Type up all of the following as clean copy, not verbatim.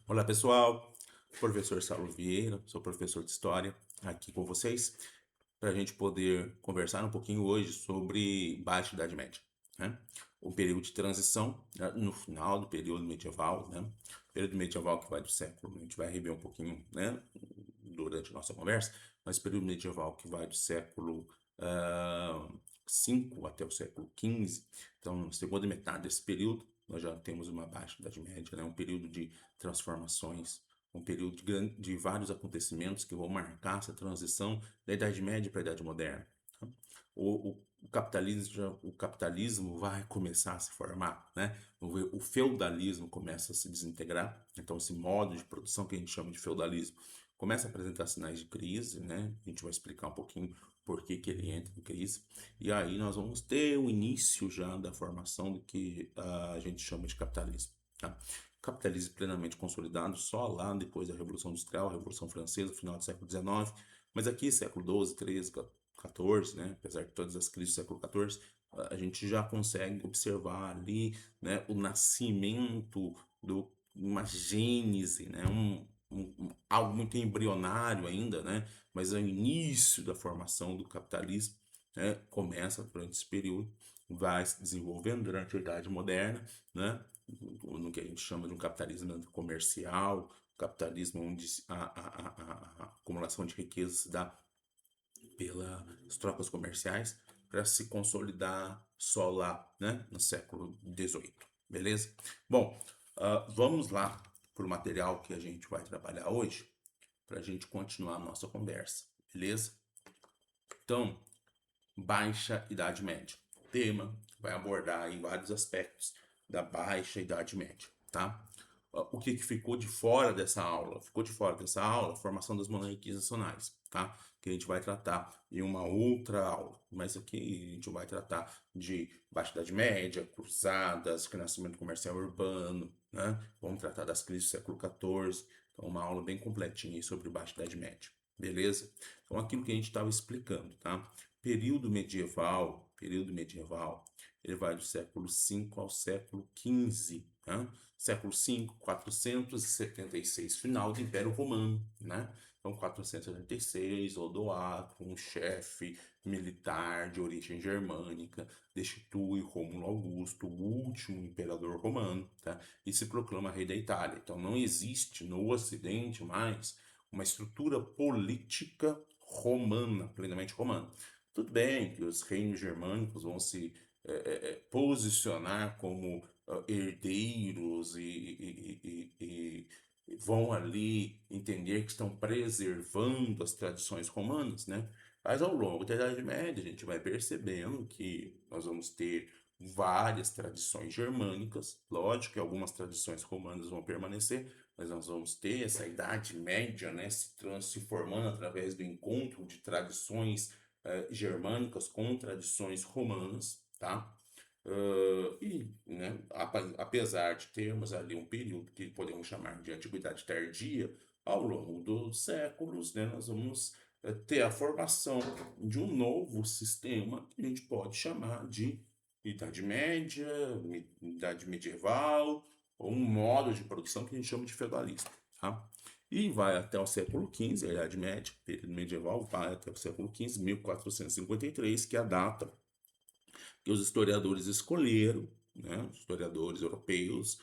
Olá pessoal, professor Saulo Vieira, sou professor de História aqui com vocês para a gente poder conversar um pouquinho hoje sobre Baixa Idade Média, né? Um período de transição, né, no final do período medieval, né? Período medieval que vai do século, a gente vai rever um pouquinho, né, durante a nossa conversa, mas período medieval que vai do século V até o século XV. Então, na segunda metade desse período, nós já temos uma Baixa Idade Média, né? Um período de transformações, um período de vários acontecimentos que vão marcar essa transição da Idade Média para a Idade Moderna. Tá? O capitalismo vai começar a se formar, né? O feudalismo começa a se desintegrar, então esse modo de produção que a gente chama de feudalismo começa a apresentar sinais de crise, né? A gente vai explicar um pouquinho por que que ele entra em crise, e aí nós vamos ter o início já da formação do que a gente chama de capitalismo. Tá? Capitalismo plenamente consolidado só lá depois da Revolução Industrial, Revolução Francesa, final do século XIX, mas aqui século XII, XIII, XIV, né? Apesar de todas as crises do século XIV, a gente já consegue observar ali, né, o nascimento do uma gênese, né, algo muito embrionário ainda, né, mas é o início da formação do capitalismo, né, começa durante esse período, vai se desenvolvendo durante a Idade Moderna, né, no que a gente chama de um capitalismo comercial, capitalismo onde a acumulação de riquezas se dá pelas trocas comerciais para se consolidar só lá, né, no século XVIII, beleza? Bom, vamos lá para o material que a gente vai trabalhar hoje, para a gente continuar a nossa conversa, beleza? Então, Baixa Idade Média. O tema vai abordar em vários aspectos da Baixa Idade Média, tá? O que ficou de fora dessa aula? Ficou de fora dessa aula a formação das monarquias nacionais, tá? Que a gente vai tratar em uma outra aula. Mas aqui a gente vai tratar de Baixa Idade Média, Cruzadas, Renascimento Comercial Urbano, né? Vamos tratar das crises do século XIV. Então, uma aula bem completinha aí sobre Baixa Idade Média, beleza? Então, aquilo que a gente estava explicando, tá? Período medieval, ele vai do século V ao século XV, né? Século V, 476, final do Império Romano, né? Então, 476, Odoacro, um chefe militar de origem germânica, destitui Rômulo Augusto, o último imperador romano, tá? E se proclama rei da Itália. Então, não existe no Ocidente mais uma estrutura política romana, plenamente romana. Tudo bem que os reinos germânicos vão se posicionar como herdeiros e vão ali entender que estão preservando as tradições romanas, né? Mas ao longo da Idade Média, a gente vai percebendo que nós vamos ter várias tradições germânicas. Lógico que algumas tradições romanas vão permanecer, mas nós vamos ter essa Idade Média, né, se formando através do encontro de tradições germânicas com tradições romanas, tá? Né, apesar de termos ali um período que podemos chamar de Antiguidade Tardia, ao longo dos séculos, né, nós vamos ter a formação de um novo sistema que a gente pode chamar de Idade Média, Idade Medieval, ou um modo de produção que a gente chama de feudalismo, tá? E vai até o século XV, a Idade Média, período medieval, vai até o século XV, 1453, que é a data que os historiadores escolheram, né, os historiadores europeus,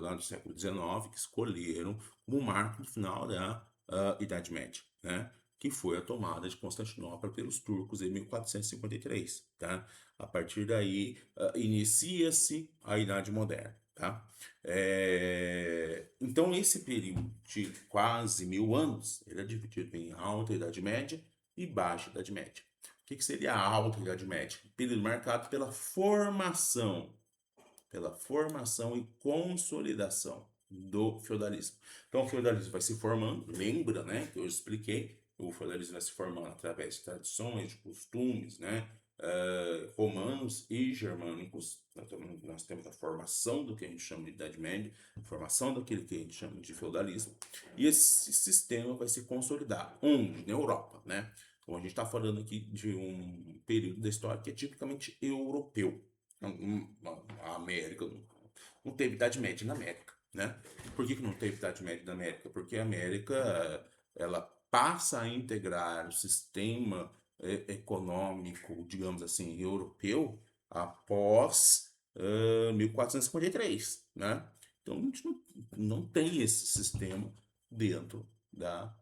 lá do século XIX, que escolheram como marco do final da Idade Média, né, que foi a tomada de Constantinopla pelos turcos em 1453, tá? A partir daí, inicia-se a Idade Moderna, tá? Então, esse período de quase 1000 anos, ele é dividido em Alta Idade Média e Baixa Idade Média. O que seria a Alta Idade Média? Período marcado pela formação e consolidação do feudalismo. Então, o feudalismo vai se formando, lembra, né, que eu expliquei, o feudalismo vai se formando através de tradições, de costumes, né, romanos e germânicos. Nós temos a formação do que a gente chama de Idade Média, a formação daquele que a gente chama de feudalismo, e esse sistema vai se consolidar. Onde? Na Europa, né? Então, a gente está falando aqui de um período da história que é tipicamente europeu. A América não teve Idade Média na América, né? por que que não teve Idade Média da América? Porque a América, ela passa a integrar o sistema econômico, digamos assim, europeu após 1453, né? Então a gente não tem esse sistema dentro da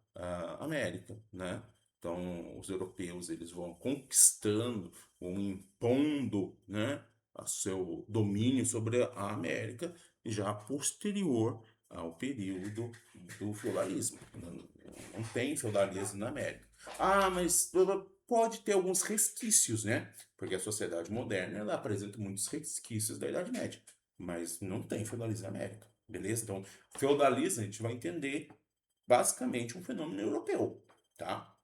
América, né? Então os europeus eles vão conquistando, vão impondo, né, a seu domínio sobre a América já posterior ao período do feudalismo. Não tem feudalismo na América. Ah, mas pode ter alguns resquícios, né? Porque a sociedade moderna ela apresenta muitos resquícios da Idade Média, mas não tem feudalismo na América, beleza? Então, feudalismo a gente vai entender basicamente um fenômeno europeu, tá?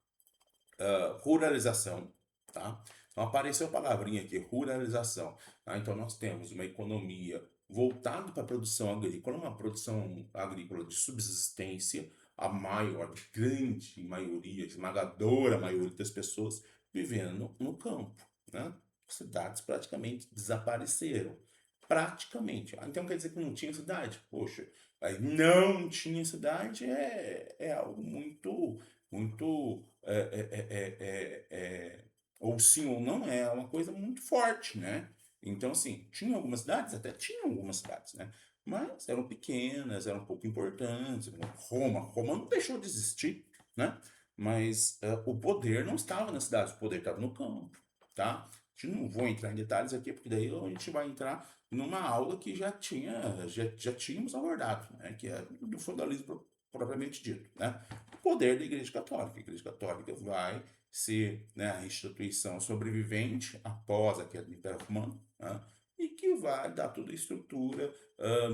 Ruralização, tá? Então apareceu a palavrinha aqui, ruralização. Tá? Então nós temos uma economia voltada para a produção agrícola, uma produção agrícola de subsistência, a maior, grande maioria, esmagadora maioria das pessoas vivendo no campo, né? Cidades praticamente desapareceram. Praticamente. Então quer dizer que não tinha cidade? Poxa, aí não tinha cidade é algo muito ou sim ou não é uma coisa muito forte, né? Então, assim, tinha algumas cidades, até tinham algumas cidades, né? Mas eram pequenas, eram pouco importantes. Roma não deixou de existir, né? Mas o poder não estava na cidade, o poder estava no campo, tá? A gente não vou entrar em detalhes aqui, porque daí a gente vai entrar numa aula que já tínhamos abordado, né? Que é do feudalismo propriamente dito, né? Poder da Igreja Católica. A Igreja Católica vai ser, né, a instituição sobrevivente após a queda do Império Romano, né, e que vai dar toda a estrutura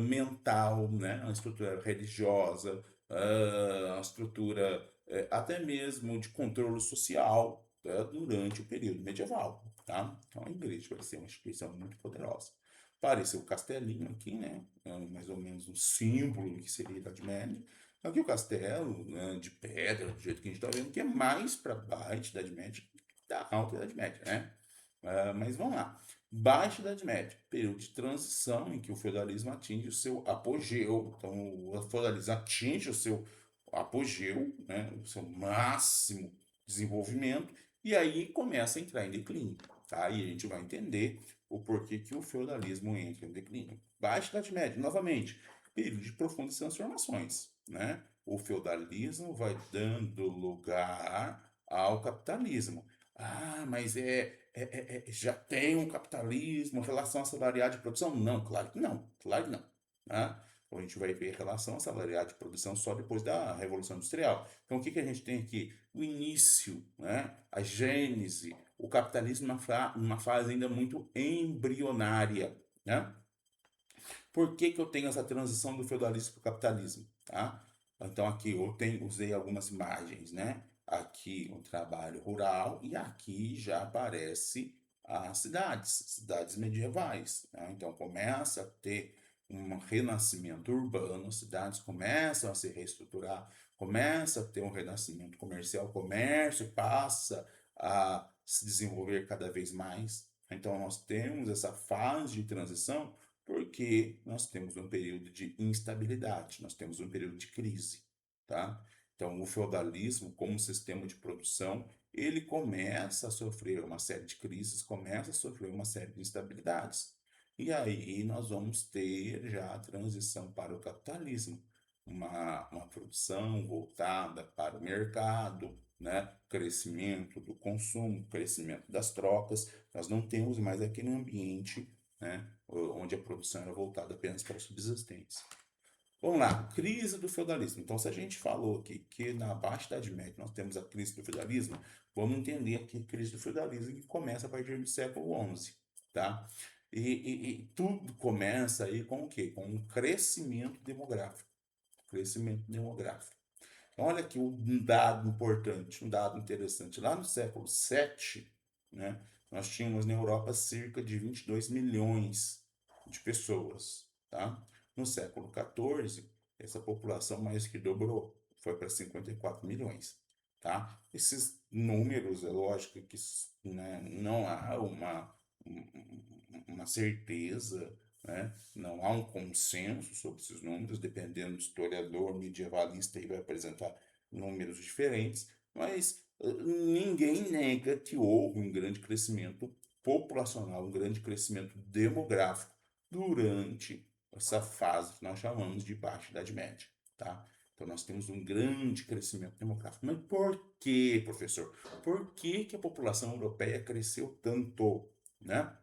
mental, né, a estrutura religiosa, a estrutura até mesmo de controle social, tá, durante o período medieval. Tá? Então a igreja vai ser uma instituição muito poderosa. Apareceu o castelinho aqui, né? Mais ou menos um símbolo do que seria a Idade Média. Aqui o castelo, né, de pedra, do jeito que a gente está vendo, que é mais para baixo da Idade Média da Alta Idade Média, né? Mas vamos lá. Baixa Idade Média, período de transição em que o feudalismo atinge o seu apogeu. Então, o feudalismo atinge o seu apogeu, né, o seu máximo desenvolvimento, e aí começa a entrar em declínio. Tá? E a gente vai entender o porquê que o feudalismo entra em declínio. Baixa Idade Média, novamente, período de profundas transformações, né? O feudalismo vai dando lugar ao capitalismo. Ah, mas já tem um capitalismo, relação assalariada de produção? Não, claro que não, claro que não. Né? Então a gente vai ver relação assalariada de produção só depois da Revolução Industrial. Então o que que a gente tem aqui? O início, né? A gênese, o capitalismo numa fase ainda muito embrionária, né? Por que que eu tenho essa transição do feudalismo para o capitalismo, tá? Então aqui usei algumas imagens, né? Aqui um trabalho rural e aqui já aparece as cidades medievais, né? Então começa a ter um renascimento urbano, cidades começam a se reestruturar, começa a ter um renascimento comercial, o comércio passa a se desenvolver cada vez mais. Então nós temos essa fase de transição porque nós temos um período de instabilidade, nós temos um período de crise, tá? Então, o feudalismo, como sistema de produção, ele começa a sofrer uma série de crises, começa a sofrer uma série de instabilidades. E aí nós vamos ter já a transição para o capitalismo, uma produção voltada para o mercado, né? Crescimento do consumo, crescimento das trocas. Nós não temos mais aquele ambiente, né, onde a produção era voltada apenas para a subsistência. Vamos lá, crise do feudalismo. Então, se a gente falou aqui que na Baixa Idade Média nós temos a crise do feudalismo, vamos entender aqui a crise do feudalismo que começa a partir do século XI, tá? E tudo começa aí com o quê? Com um crescimento demográfico. Crescimento demográfico. Então, olha aqui um dado importante, um dado interessante. Lá no século VII, né, nós tínhamos na Europa cerca de 22 milhões de pessoas. Tá? No século XIV, essa população mais que dobrou, foi para 54 milhões. Tá? Esses números, é lógico que, né, não há uma certeza né? Não há um consenso sobre esses números, dependendo do historiador medievalista, ele vai apresentar números diferentes, mas ninguém nega que houve um grande crescimento populacional, um grande crescimento demográfico durante essa fase que nós chamamos de Baixa Idade Média, tá? Então nós temos um grande crescimento demográfico. Mas por que, professor? Por que que a população europeia cresceu tanto, né?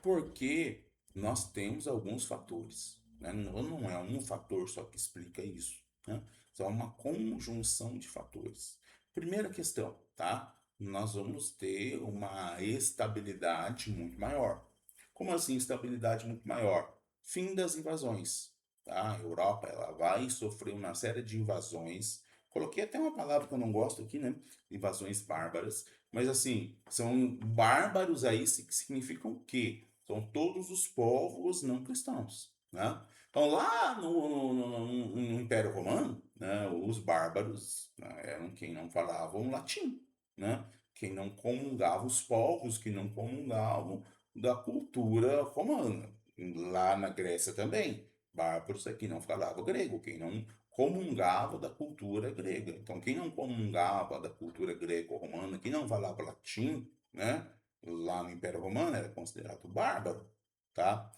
Porque nós temos alguns fatores, né? Não é um fator só que explica isso, né? É uma conjunção de fatores. Primeira questão, tá? Nós vamos ter uma estabilidade muito maior. Como assim estabilidade muito maior? Fim das invasões, tá? A Europa, ela vai sofrer uma série de invasões. Coloquei até uma palavra que eu não gosto aqui, né? Invasões bárbaras. Mas assim, são bárbaros aí que significam o quê? São todos os povos não cristãos, né? Então, lá no Império Romano, né, os bárbaros, né, eram quem não falavam latim, né? Quem não comungava, os povos que não comungavam da cultura romana. Lá na Grécia também, bárbaros é quem não falava grego, quem não comungava da cultura grega. Então, quem não comungava da cultura greco-romana, quem não falava latim, né? Lá no Império Romano era considerado bárbaro, tá?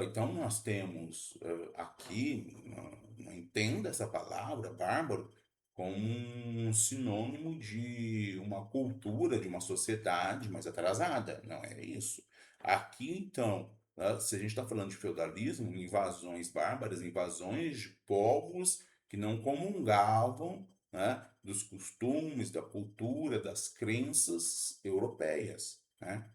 Então nós temos aqui, não entenda essa palavra, bárbaro, como um sinônimo de uma cultura, de uma sociedade mais atrasada. Não é isso. Aqui, então, né, se a gente está falando de feudalismo, invasões bárbaras, invasões de povos que não comungavam, né, dos costumes, da cultura, das crenças europeias, né?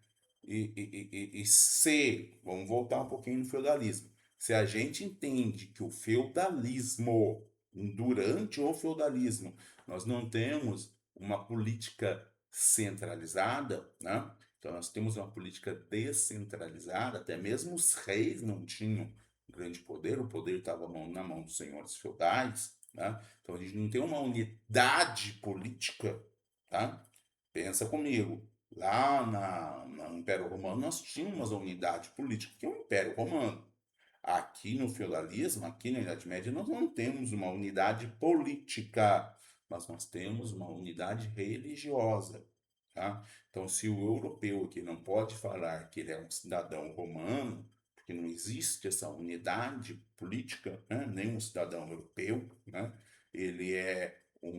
Se, vamos voltar um pouquinho no feudalismo, se a gente entende que o feudalismo, durante o feudalismo, nós não temos uma política centralizada, né? Então nós temos uma política descentralizada, até mesmo os reis não tinham grande poder, o poder estava na mão dos senhores feudais, né? Então a gente não tem uma unidade política, tá? Pensa comigo. Lá no Império Romano, nós tínhamos a unidade política, que é o Império Romano. Aqui no feudalismo, aqui na Idade Média, nós não temos uma unidade política, mas nós temos uma unidade religiosa. Tá? Então, se o europeu aqui não pode falar que ele é um cidadão romano, porque não existe essa unidade política, né? Nem um cidadão europeu, né? Ele é um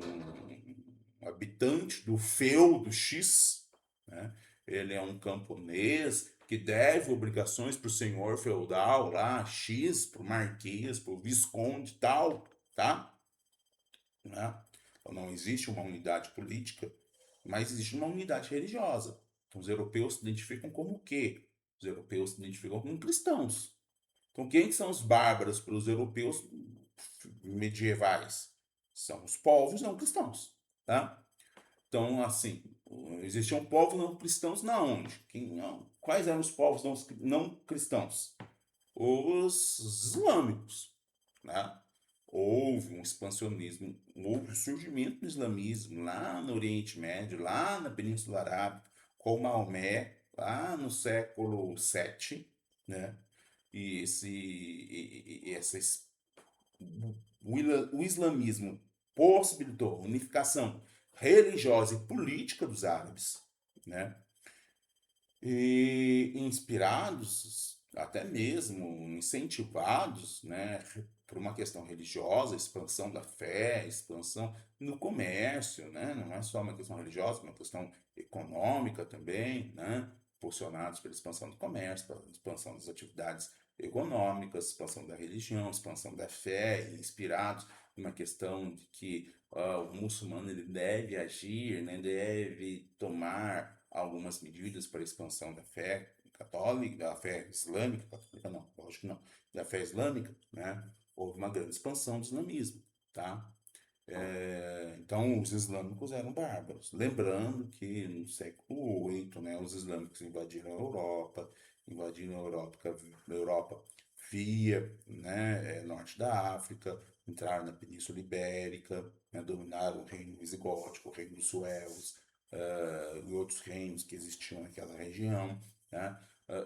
habitante do feudo X, né? Ele é um camponês que deve obrigações para o senhor feudal lá, X, para o marquês, para o visconde tal, tá? Né? Então não existe uma unidade política, mas existe uma unidade religiosa. Então os europeus se identificam como o quê? Os europeus se identificam como cristãos. Então quem são os bárbaros para os europeus medievais? São os povos não cristãos, tá? Então, assim, existiam povos não cristãos na onde? Quais eram os povos não cristãos? Os islâmicos, né? Houve um expansionismo, houve o surgimento do islamismo lá no Oriente Médio, lá na Península Arábica, com Maomé, lá no século VII, né? E o islamismo possibilitou a unificação religiosa e política dos árabes, né? E inspirados, até mesmo incentivados, né, por uma questão religiosa, expansão da fé, expansão no comércio, né? Não é só uma questão religiosa, é uma questão econômica também, né? Impulsionados pela expansão do comércio, pela expansão das atividades econômicas, expansão da religião, expansão da fé, inspirados numa questão de que o muçulmano ele deve agir, né? Deve tomar algumas medidas para a expansão da fé católica, da fé islâmica, católica não, lógico que não, da fé islâmica, né? Houve uma grande expansão do islamismo, tá? Então, os islâmicos eram bárbaros. Lembrando que no século VIII, né, os islâmicos invadiram a Europa via, né, norte da África, entraram na Península Ibérica, né, dominaram o reino visigótico, o reino dos suevos, e outros reinos que existiam naquela região, né?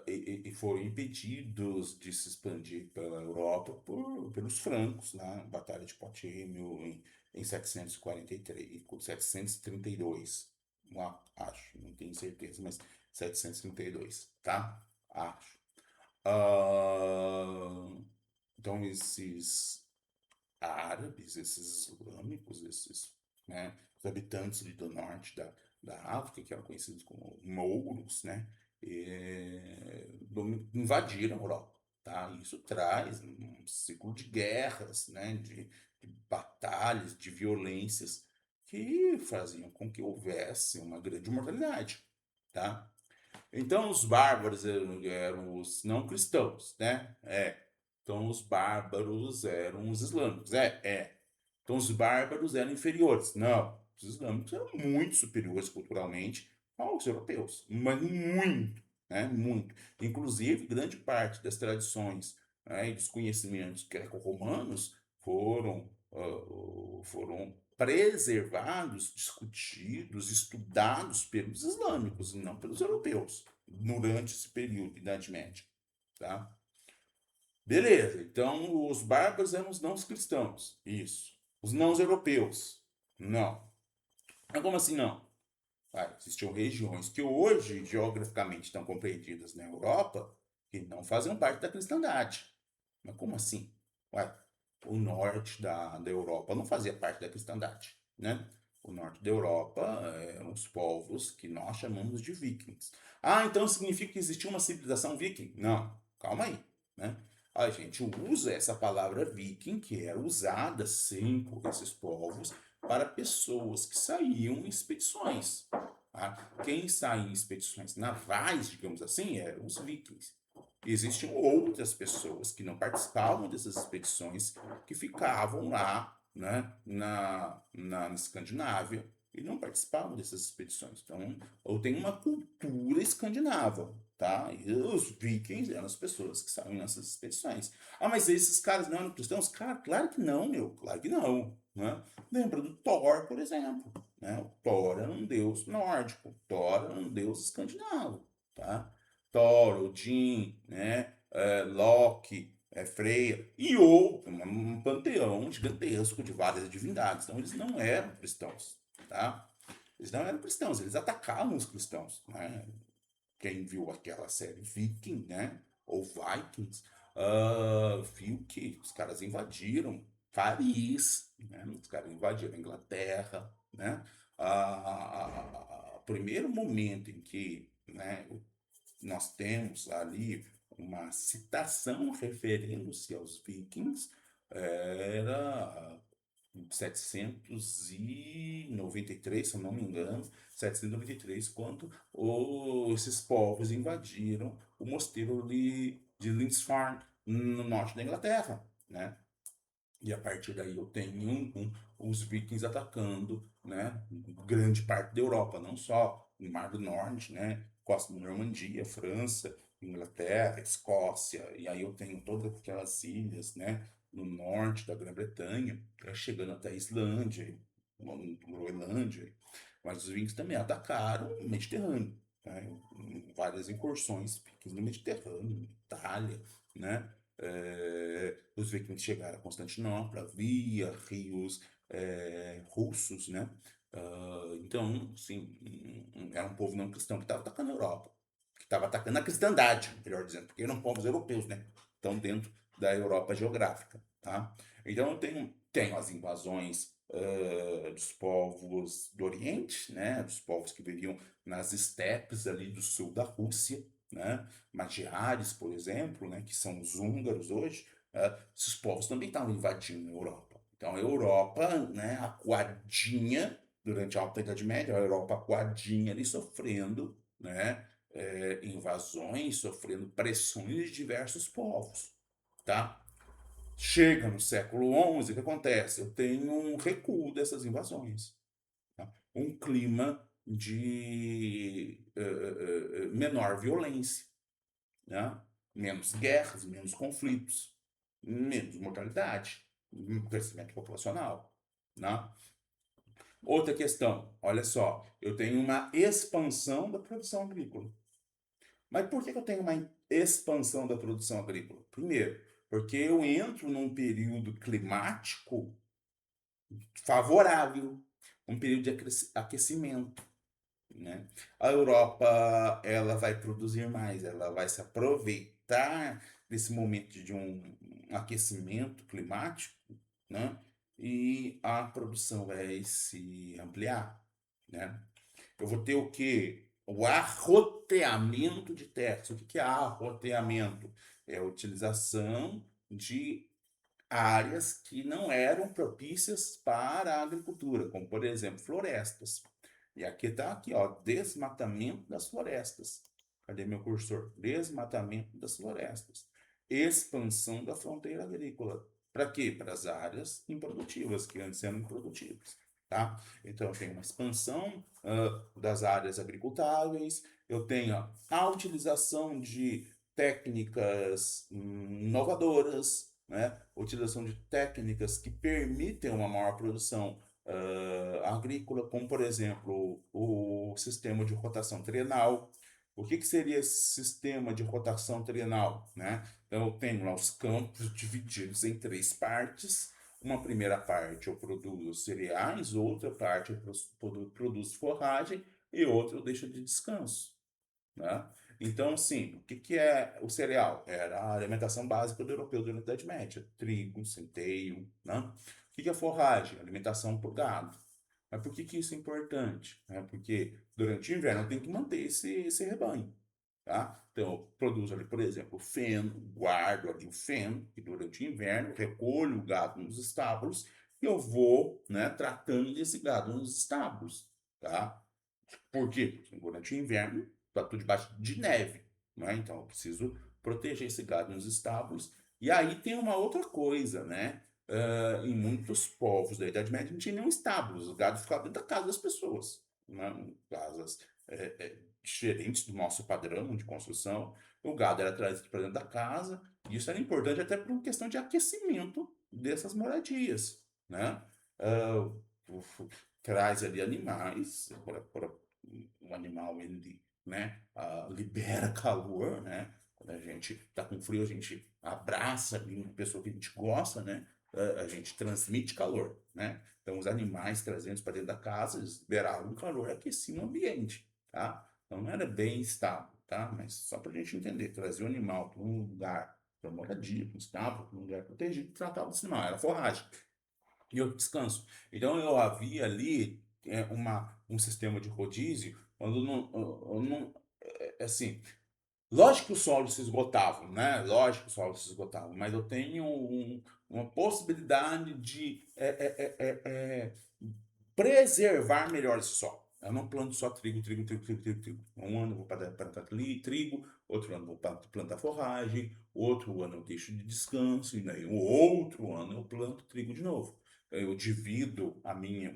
e foram impedidos de se expandir pela Europa pelos francos, na Batalha de Poitiers em 743, 732, acho, não tenho certeza, mas 732, tá? Acho. Ah, então, esses árabes, esses islâmicos, esses, né, os habitantes ali do norte da África, que eram conhecidos como mouros, né, invadiram a Europa, tá? Isso traz um ciclo de guerras, né, de batalhas, de violências que faziam com que houvesse uma grande mortalidade, tá? Então, os bárbaros eram os não cristãos, né? Então, os bárbaros eram os islâmicos. Então, os bárbaros eram inferiores. Não. Os islâmicos eram muito superiores culturalmente aos europeus. Mas muito, né? Muito. Inclusive, grande parte das tradições, né, e dos conhecimentos greco-romanos foram preservados, discutidos, estudados pelos islâmicos e não pelos europeus durante esse período, Idade Média, tá? Beleza, então os bárbaros eram os não cristãos, isso. Os não europeus, não. Mas como assim não? Existiam regiões que hoje, geograficamente, estão compreendidas na Europa que não faziam parte da cristandade. Mas como assim? Ué, o norte da Europa não fazia parte da cristandade, né? O norte da Europa eram os povos que nós chamamos de vikings. Ah, então significa que existia uma civilização viking? Não, calma aí, né? A gente usa essa palavra viking, que era usada sim por esses povos, para pessoas que saíam em expedições. Tá? Quem saía em expedições navais, digamos assim, eram os vikings. Existem outras pessoas que não participavam dessas expedições, que ficavam lá, né, na Escandinávia e não participavam dessas expedições. Então, eu tenho uma cultura escandinava, tá? E os vikings eram as pessoas que saíam nessas expedições. Ah, mas esses caras não eram cristãos? Cara, claro que não, meu, claro que não, né? Lembra do Thor, por exemplo, né? O Thor era um deus nórdico, o Thor era um deus escandinavo, tá? Thor, Odin, né? Loki, Freya, e um panteão gigantesco de várias divindades. Então eles não eram cristãos, tá? Eles não eram cristãos, eles atacavam os cristãos, né? Quem viu aquela série Viking, né? Ou Vikings, viu que os caras invadiram Paris, né? Os caras invadiram a Inglaterra, né? O primeiro momento em que, né, nós temos ali uma citação referindo-se aos vikings, era 793, se eu não me engano, 793, quando esses povos invadiram o mosteiro de Lindisfarne, no norte da Inglaterra, né? E a partir daí eu tenho os vikings atacando, né, grande parte da Europa, não só no Mar do Norte, né, costa da Normandia, França, Inglaterra, Escócia, e aí eu tenho todas aquelas ilhas, né, no norte da Grã-Bretanha, chegando até a Islândia, Groenlândia, mas os vikings também atacaram o Mediterrâneo, né, várias incursões vikings no Mediterrâneo, Itália, né, os vikings chegaram a Constantinopla via rios russos, né? Então, assim, era um povo não cristão que estava atacando a Europa, que estava atacando a cristandade, melhor dizendo, porque eram povos europeus, né? Estão dentro da Europa geográfica, tá? Então, tenho as invasões dos povos do Oriente, né? Dos povos que viviam nas estepes ali do sul da Rússia, né? Magiares, por exemplo, né, que são os húngaros hoje, esses povos também estavam invadindo a Europa. Então, a Europa, né, acuadinha, durante a Alta Idade Média, a Europa acuadinha ali sofrendo, né, invasões, sofrendo pressões de diversos povos, tá? Chega no século XI, o que acontece? Eu tenho um recuo dessas invasões, tá? Um clima de menor violência, né? Menos guerras, menos conflitos, menos mortalidade, crescimento populacional, né? Outra questão, olha só, eu tenho uma expansão da produção agrícola. Mas por que que eu tenho uma expansão da produção agrícola? Primeiro, porque eu entro num período climático favorável, um período de aquecimento, né? A Europa, ela vai produzir mais, ela vai se aproveitar desse momento de um aquecimento climático, né? E a produção vai se ampliar, né? Eu vou ter o quê? O arroteamento de terras. O que que é arroteamento? É a utilização de áreas que não eram propícias para a agricultura, como por exemplo florestas. E aqui está aqui, ó, desmatamento das florestas. Cadê meu cursor? Desmatamento das florestas. Expansão da fronteira agrícola. Para quê? Para as áreas improdutivas, que antes eram improdutivas. Tá? Então, eu tenho uma expansão das áreas agricultáveis, eu tenho a utilização de técnicas inovadoras, né? Utilização de técnicas que permitem uma maior produção agrícola, como por exemplo o sistema de rotação trienal. O que, que seria esse sistema de rotação trienal, né? Então, eu tenho lá os campos divididos em três partes. Uma primeira parte eu produzo cereais, outra parte eu produzo forragem e outra eu deixo de descanso, né? Então, assim, o que, que é o cereal? Era a alimentação básica do europeu durante a Idade Média. Trigo, centeio, né? O que, que é forragem? Alimentação por gado. Mas por que, que isso é importante? Porque durante o inverno eu tenho que manter esse rebanho. Tá? Então, eu produzo ali, por exemplo, o feno, guardo ali o feno, e durante o inverno recolho o gado nos estábulos e eu vou, né, tratando desse gado nos estábulos. Tá? Por quê? Porque durante o inverno está tudo debaixo de neve, né? Então eu preciso proteger esse gado nos estábulos. E aí tem uma outra coisa, né? Em muitos povos da Idade Média não tinha nenhum estábulos, o gado ficava dentro da casa das pessoas, né? Casas diferentes do nosso padrão de construção. O gado era trazido para dentro da casa, e isso era importante até por uma questão de aquecimento dessas moradias, né? Ah, traz ali animais para o animal ele, né, libera calor, né? Quando a gente tá com frio, a gente abraça ali uma pessoa que a gente gosta, né? A gente transmite calor, né? Então os animais trazendo para dentro da casa, eles liberavam calor, aqueciam o ambiente, tá? Então não era bem estável, tá? Mas só para a gente entender, trazer o animal para um lugar, para moradia, para um estábulo, para um lugar protegido, tratava desse animal, era forragem e eu descanso. Então eu havia ali um sistema de rodízio, quando não assim, lógico que os solos se esgotavam, né? Lógico que os solos se esgotavam, mas eu tenho uma possibilidade de preservar melhor esse solo. Eu não planto só trigo, trigo, trigo, trigo, trigo, trigo. Um ano eu vou plantar trigo, outro ano eu vou plantar forragem, outro ano eu deixo de descanso, e daí o outro ano eu planto trigo de novo. Eu divido o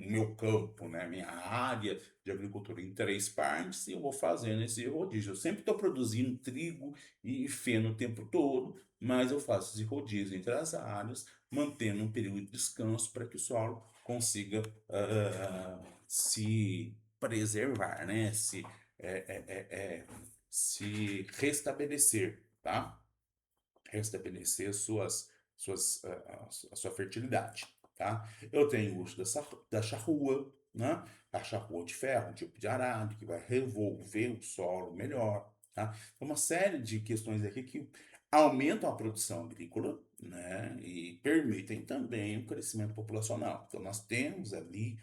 meu campo, né, a minha área de agricultura em três partes e eu vou fazendo esse rodízio. Eu sempre estou produzindo trigo e feno o tempo todo, mas eu faço esse rodízio entre as áreas, mantendo um período de descanso para que o solo consiga se preservar, né? Se restabelecer, tá? Restabelecer a sua fertilidade, tá? Eu tenho o uso da charrua, né? A charrua de ferro, um tipo de arado que vai revolver o solo melhor, tá? Uma série de questões aqui que aumentam a produção agrícola, né? E permitem também o crescimento populacional. Então, nós temos ali,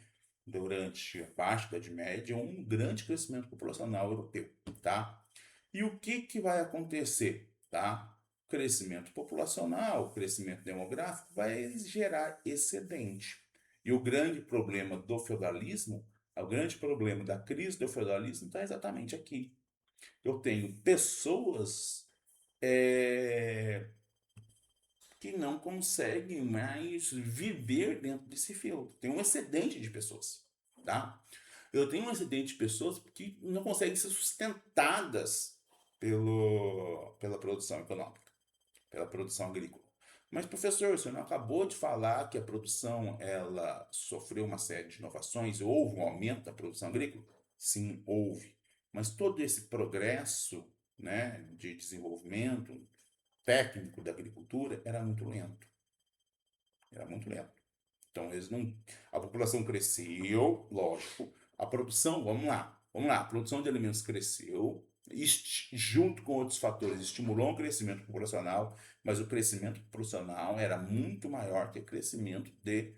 durante a Baixa Idade Média, um grande crescimento populacional europeu, tá? E o que que vai acontecer, tá? Crescimento populacional, crescimento demográfico vai gerar excedente. E o grande problema do feudalismo, o grande problema da crise do feudalismo está exatamente aqui. Eu tenho pessoas que não conseguem mais viver dentro desse feudo. Tem um excedente de pessoas, tá? Eu tenho um excedente de pessoas que não conseguem ser sustentadas pela produção econômica, pela produção agrícola. Mas, professor, você não acabou de falar que a produção ela sofreu uma série de inovações, houve um aumento da produção agrícola? Sim, houve. Mas todo esse progresso, né, de desenvolvimento técnico da agricultura era muito lento. Era muito lento. Então, eles não. A população cresceu, lógico. A produção, vamos lá. A produção de alimentos cresceu, junto com outros fatores, estimulou o crescimento populacional, mas o crescimento populacional era muito maior que o crescimento de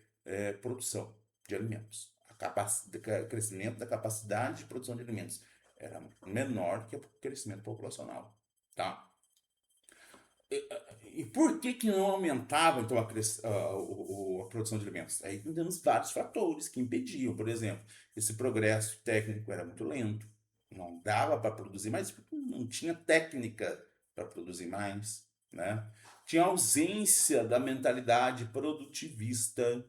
produção de alimentos. O crescimento da capacidade de produção de alimentos era menor que o crescimento populacional. Tá? E por que que não aumentava, então, a produção de alimentos? Aí temos vários fatores que impediam. Por exemplo, esse progresso técnico era muito lento, não dava para produzir mais, porque não tinha técnica para produzir mais, né? Tinha ausência da mentalidade produtivista,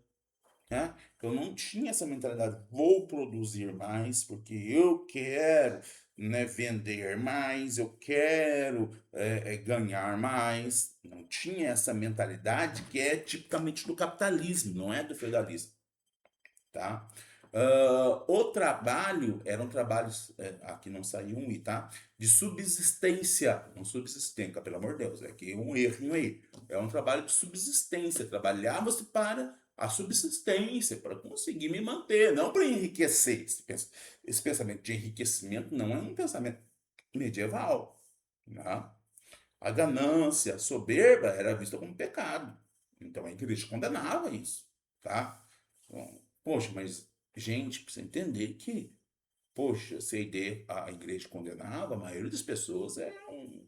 né? Eu não tinha essa mentalidade, vou produzir mais porque eu quero, né, vender mais, eu quero ganhar mais. Não tinha essa mentalidade que é tipicamente do capitalismo, não é do feudalismo, tá? O trabalho eram trabalhos, aqui não saiu um i, tá? De subsistência, não subsistência, pelo amor de Deus, é aqui um erro aí. É um trabalho de subsistência, trabalhava-se para a subsistência, para conseguir me manter, não para enriquecer. Esse pensamento de enriquecimento não é um pensamento medieval, né? A ganância, a soberba era vista como pecado. Então a igreja condenava isso, tá? Bom, poxa, mas gente, precisa entender que, poxa, se a igreja condenava, a maioria das pessoas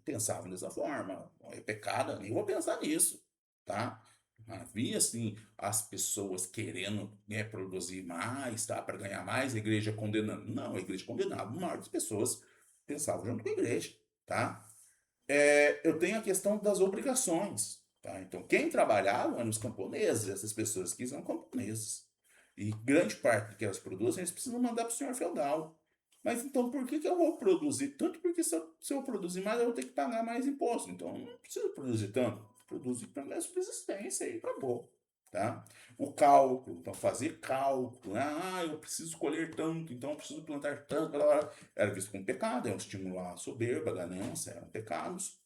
pensavam dessa forma. É pecado, eu nem vou pensar nisso, tá? Havia, assim, as pessoas querendo, né, produzir mais, tá, para ganhar mais, a igreja condenando. Não, a igreja condenava, a maioria das pessoas pensavam junto com a igreja, tá? Eu tenho a questão das obrigações, tá? Então, quem trabalhava eram os camponeses, essas pessoas que são camponeses. E grande parte do que elas produzem, eles precisam mandar para o senhor feudal. Mas então, por que que eu vou produzir tanto? Porque se eu produzir mais, eu vou ter que pagar mais imposto. Então, eu não preciso produzir tanto. Produzir para minha subsistência e acabou, tá? O cálculo, então fazer cálculo, né? Eu preciso colher tanto, então eu preciso plantar tanto, blá, blá, blá. Era visto como pecado, é um estimular a soberba, a ganância, eram pecados.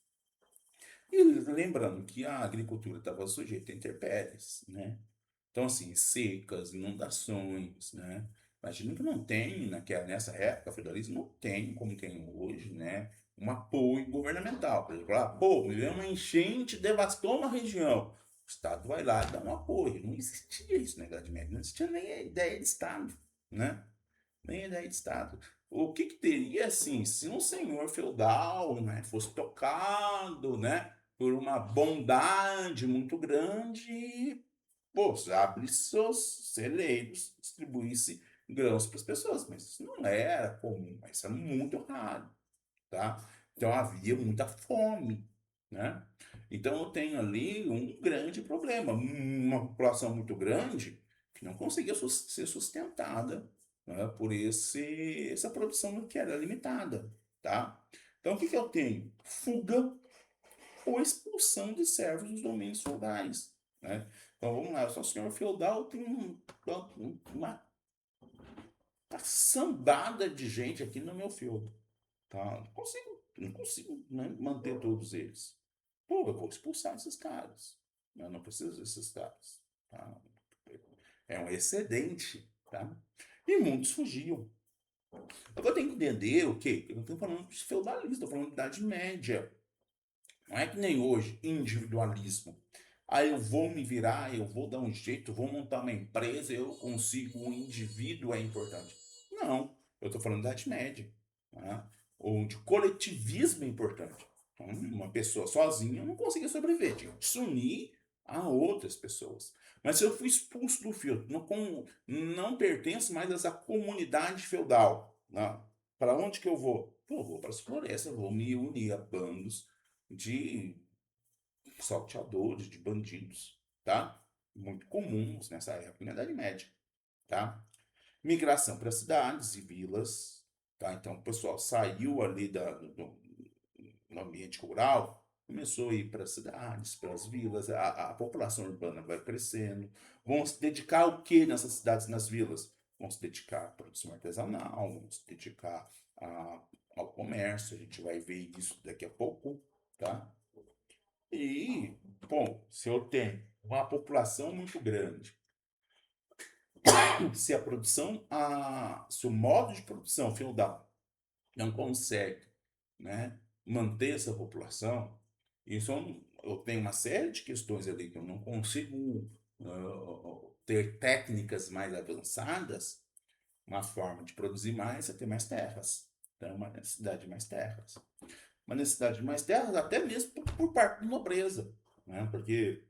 E lembrando que a agricultura estava sujeita a intempéries, né? Então, assim, secas, inundações, né? Imagina que não tem, nessa época, feudalismo não tem, como tem hoje, né? Um apoio governamental. Por exemplo, pô, me veio uma enchente, devastou uma região. O Estado vai lá e dá um apoio. Não existia isso na Idade Média, não existia nem a ideia de Estado, né? Nem a ideia de Estado. O que que teria, assim, se um senhor feudal, né, fosse tocado, né, por uma bondade muito grande, pô, abre seus celeiros, distribuísse grãos para as pessoas, mas isso não era comum, isso é muito raro, tá? Então havia muita fome, né? Então eu tenho ali um grande problema, uma população muito grande que não conseguia ser sustentada, né, por essa produção que era limitada, tá? Então o que que eu tenho? Fuga ou expulsão de servos dos domínios feudais, né? Então vamos lá, eu sou senhor feudal, tem uma sambada de gente aqui no meu feudo, tá? Não consigo, né, manter todos eles. Pô, eu vou expulsar esses caras. Eu não preciso desses caras, tá? É um excedente, tá? E muitos fugiam. Agora tem que entender o quê? Eu não estou falando de feudalismo, estou falando de Idade Média. Não é que nem hoje, individualismo. Eu vou me virar, eu vou dar um jeito, vou montar uma empresa, eu consigo, o indivíduo é importante. Não, eu estou falando da Idade Média, né? Onde coletivismo é importante. Então, uma pessoa sozinha não conseguia sobreviver, tinha que se unir a outras pessoas. Mas se eu fui expulso do feudo, não pertenço mais a essa comunidade feudal, né? Para onde que eu vou? Pô, vou para as florestas, vou me unir a bandos de salteadores, de bandidos, tá? Muito comuns nessa época na Idade Média, tá? Migração para cidades e vilas, tá? Então o pessoal saiu ali no ambiente rural, começou a ir para as cidades, para as vilas, a população urbana vai crescendo. Vão se dedicar ao que nessas cidades e nas vilas? Vão se dedicar à produção artesanal, vão se dedicar a ao comércio. A gente vai ver isso daqui a pouco, tá? E, bom, se eu tenho uma população muito grande, se a produção, se o modo de produção feudal não consegue, né, manter essa população, isso eu tenho uma série de questões ali que eu não consigo ter técnicas mais avançadas, uma forma de produzir mais é ter mais terras. Então, uma necessidade de mais terras. Uma necessidade de mais terras, até mesmo por parte da nobreza, né? Porque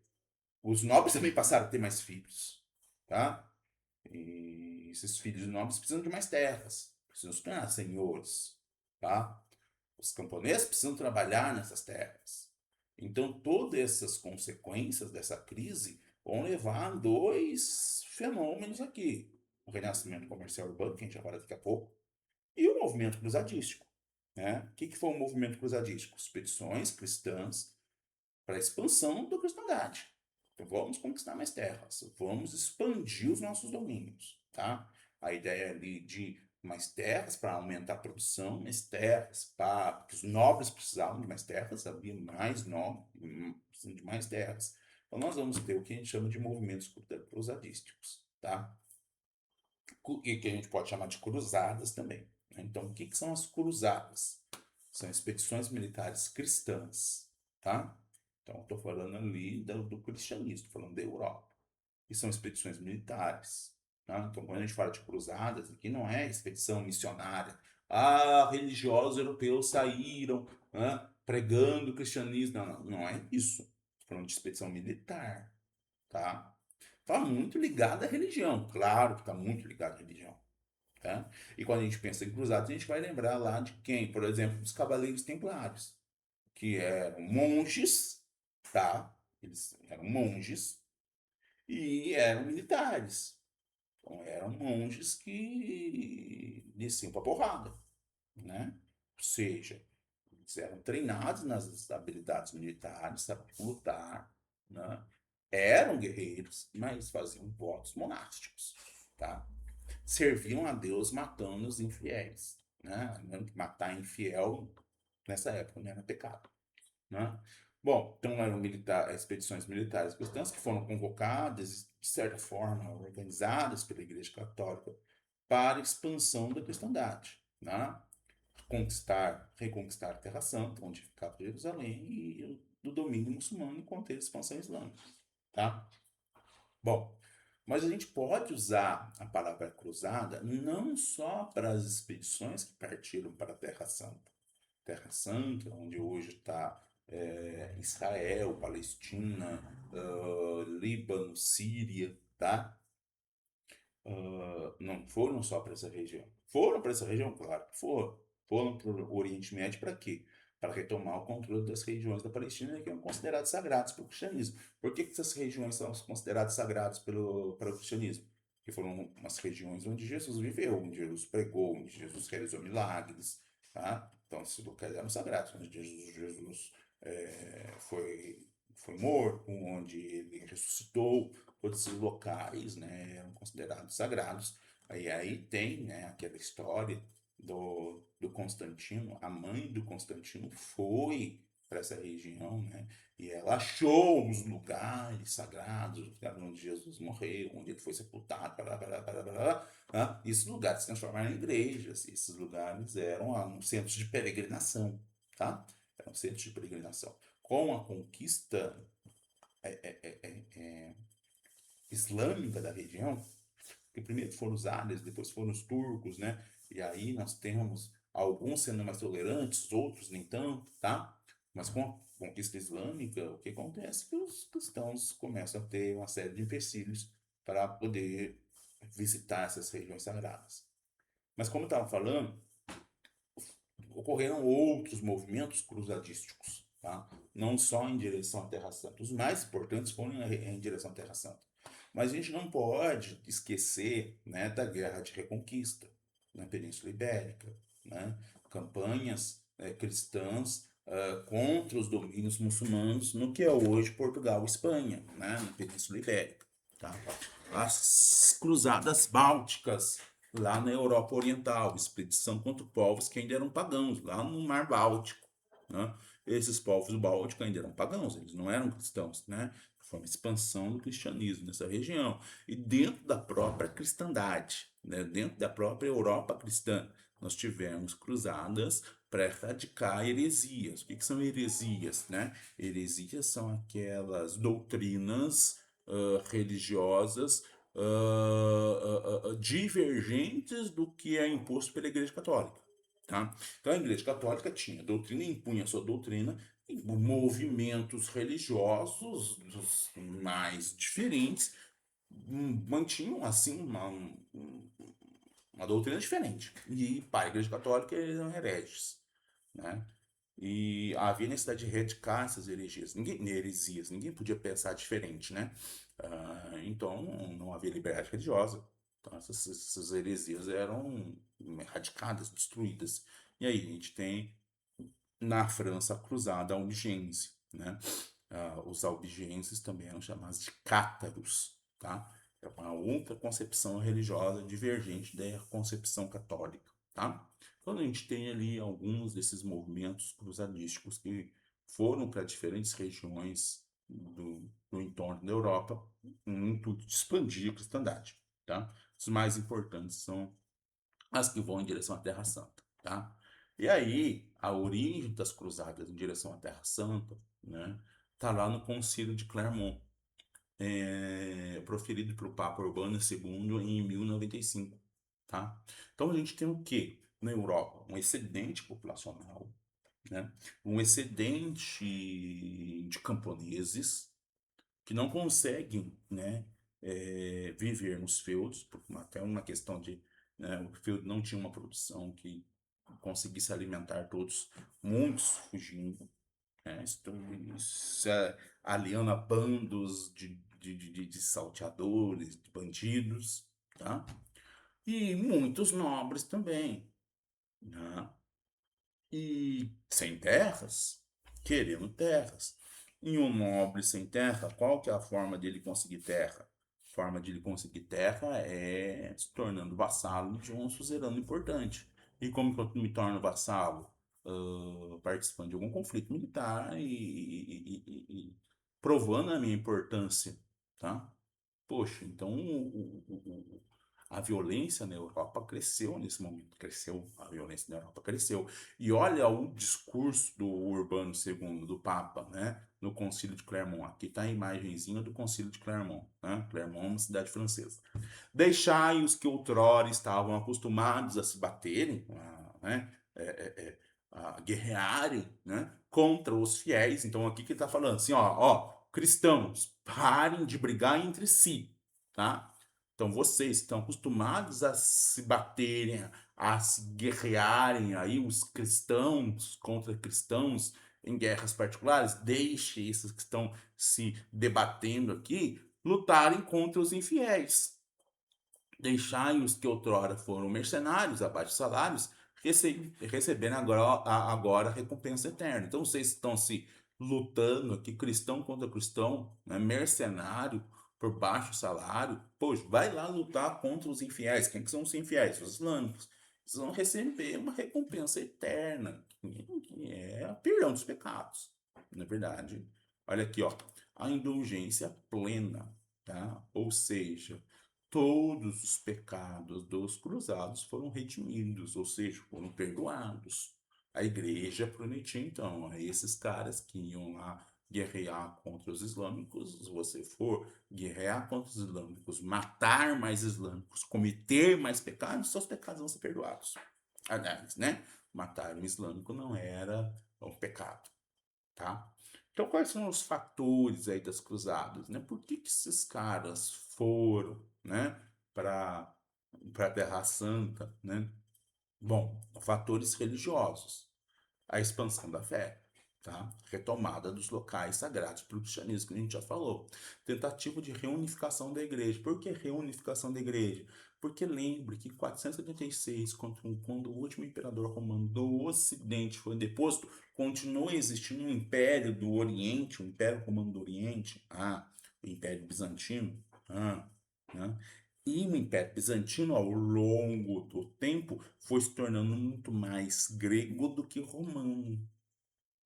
os nobres também passaram a ter mais filhos, tá? E esses filhos nobres precisam de mais terras, precisam se tornar senhores, tá? Os camponeses precisam trabalhar nessas terras. Então, todas essas consequências dessa crise vão levar a dois fenômenos aqui. O renascimento comercial urbano, que a gente vai falar daqui a pouco, e o movimento cruzadístico. Né? O que foi o movimento cruzadístico? Expedições cristãs para a expansão da cristandade. Então, vamos conquistar mais terras, vamos expandir os nossos domínios. Tá? A ideia ali de mais terras para aumentar a produção, mais terras para. Porque os nobres precisavam de mais terras, havia mais nobres, precisando de mais terras. Então, nós vamos ter o que a gente chama de movimentos cruzadísticos. Tá? E que a gente pode chamar de cruzadas também. Né? Então, o que são as cruzadas? São expedições militares cristãs, tá? Então, estou falando ali do cristianismo, estou falando da Europa. E são expedições militares. Tá? Então, quando a gente fala de cruzadas, aqui não é expedição missionária. Ah, religiosos europeus saíram, né, pregando o cristianismo. Não, não, não é isso. Estou falando de expedição militar, tá? Está muito ligado à religião, claro que está muito ligado à religião. Tá? E quando a gente pensa em cruzados, a gente vai lembrar lá de quem? Por exemplo, dos Cavaleiros Templários, que eram monges, tá? Eles eram monges e eram militares. Então, eram monges que desciam para porrada, né? Ou seja, eles eram treinados nas habilidades militares, sabiam lutar, né? Eram guerreiros, mas faziam votos monásticos, tá? Serviam a Deus matando os infiéis, né? Matar infiel nessa época não era pecado, né? Bom, então eram expedições militares cristãs que foram convocadas, de certa forma, organizadas pela Igreja Católica para a expansão da cristandade, né? Reconquistar a Terra Santa, onde ficava Jerusalém, e do domínio muçulmano enquanto a expansão islâmica, tá? Bom, mas a gente pode usar a palavra cruzada não só para as expedições que partiram para a Terra Santa. Terra Santa, onde hoje está Israel, Palestina, Líbano, Síria, tá? Não foram só para essa região. Foram para essa região, claro que foram. Foram para o Oriente Médio para quê? Para retomar o controle das regiões da Palestina que eram consideradas sagradas pelo cristianismo. Por que essas regiões são consideradas sagradas para o cristianismo? Porque foram umas regiões onde Jesus viveu, onde Jesus pregou, onde Jesus realizou milagres. Tá? Então, esses locais eram sagrados, onde Jesus foi morto, onde ele ressuscitou. Todos esses locais, né, eram considerados sagrados. Aí tem, né, aquela história do Constantino. A mãe do Constantino foi para essa região, né, e ela achou os lugares sagrados, onde Jesus morreu, onde ele foi sepultado, né? Esses lugares se transformaram em igrejas. Esses lugares eram centros de peregrinação, tá? Eram centros de peregrinação. Com a conquista islâmica da região, que primeiro foram os árabes, depois foram os turcos, né? E aí nós temos alguns sendo mais tolerantes, outros nem tanto, tá? Mas com a conquista islâmica, o que acontece é que os cristãos começam a ter uma série de empecilhos para poder visitar essas regiões sagradas. Mas como eu estava falando, ocorreram outros movimentos cruzadísticos, tá? Não só em direção à Terra Santa. Os mais importantes foram em direção à Terra Santa. Mas a gente não pode esquecer, né, da Guerra de Reconquista na Península Ibérica, né? Campanhas cristãs contra os domínios muçulmanos no que é hoje Portugal e Espanha, né, na Península Ibérica. Tá? As Cruzadas Bálticas lá na Europa Oriental, expedição contra povos que ainda eram pagãos, lá no Mar Báltico, né? Esses povos bálticos ainda eram pagãos, eles não eram cristãos, né? Foi uma expansão do cristianismo nessa região. E dentro da própria cristandade, né? Dentro da própria Europa cristã, nós tivemos cruzadas para erradicar heresias. O que são heresias, né? Heresias são aquelas doutrinas religiosas divergentes do que é imposto pela Igreja Católica. Tá? Então a Igreja Católica tinha doutrina, impunha sua doutrina, e movimentos religiosos dos mais diferentes mantinham assim uma doutrina diferente. E para a Igreja Católica eles eram hereges. Né? E havia necessidade de erradicar essas heresias. Ninguém podia pensar diferente, né? Então, não havia liberdade religiosa. Então, essas heresias eram erradicadas, destruídas. E aí, a gente tem, na França, a Cruzada Albigense, né? Os albigenses também eram chamados de cátaros, tá? É uma outra concepção religiosa divergente da concepção católica, tá? Então a gente tem ali alguns desses movimentos cruzadísticos que foram para diferentes regiões do entorno da Europa no intuito de expandir a cristandade, tá? Os mais importantes são as que vão em direção à Terra Santa, tá? E aí, a origem das cruzadas em direção à Terra Santa, né, tá lá no Concílio de Clermont, proferido pelo Papa Urbano II em 1095, tá? Então a gente tem o quê? Na Europa, um excedente populacional, né? Um excedente de camponeses que não conseguem, né, viver nos feudos, até uma questão de, né, o feudo não tinha uma produção que conseguisse alimentar todos, muitos fugindo, né, aliando a bandos de salteadores, de bandidos, tá? E muitos nobres também, né? E sem terras, querendo terras. E um nobre sem terra, qual que é a forma dele conseguir terra? A forma de ele conseguir terra é se tornando vassalo de um suzerano importante. E como que eu me torno vassalo? Participando de algum conflito militar e provando a minha importância, tá? Poxa, então a violência na Europa cresceu nesse momento, cresceu, a violência na Europa cresceu. E olha o discurso do Urbano II, do Papa, né, no Concílio de Clermont. Aqui está a imagenzinha do Concílio de Clermont, né? Clermont é uma cidade francesa. Deixai os que outrora estavam acostumados a se baterem, né, a guerrearem, né, contra os fiéis. Então aqui que ele está falando assim, ó, cristãos, parem de brigar entre si, tá? Então vocês estão acostumados a se baterem, a se guerrearem aí os cristãos contra cristãos em guerras particulares, deixe esses que estão se debatendo aqui lutarem contra os infiéis. Deixai os que outrora foram mercenários, abaixo de salários, receberem agora a recompensa eterna. Então vocês estão se lutando aqui, cristão contra cristão, né, mercenário por baixo salário. Poxa, vai lá lutar contra os infiéis. Quem que são os infiéis? Os islâmicos. Vocês vão receber uma recompensa eterna, que é a perdão dos pecados. Na verdade, olha aqui, ó, a indulgência plena, tá? Ou seja, todos os pecados dos cruzados foram redimidos, ou seja, foram perdoados. A igreja prometia, então, a esses caras que iam lá guerrear contra os islâmicos, se você for guerrear contra os islâmicos, matar mais islâmicos, cometer mais pecados, seus pecados vão ser perdoados. Aliás, né? Matar um islâmico não era um pecado, tá? Então, quais são os fatores aí das cruzadas, né? Por que que esses caras foram, né, para a Terra Santa, né? Bom, fatores religiosos, a expansão da fé, tá? Retomada dos locais sagrados para o cristianismo, que a gente já falou. Tentativa de reunificação da igreja. Por que reunificação da igreja? Porque lembre que em 476, quando o último imperador romano do Ocidente foi deposto, continua existindo um império do Oriente, o Império Romano do Oriente, o Império Bizantino, né? E o Império Bizantino, ao longo do tempo, foi se tornando muito mais grego do que romano.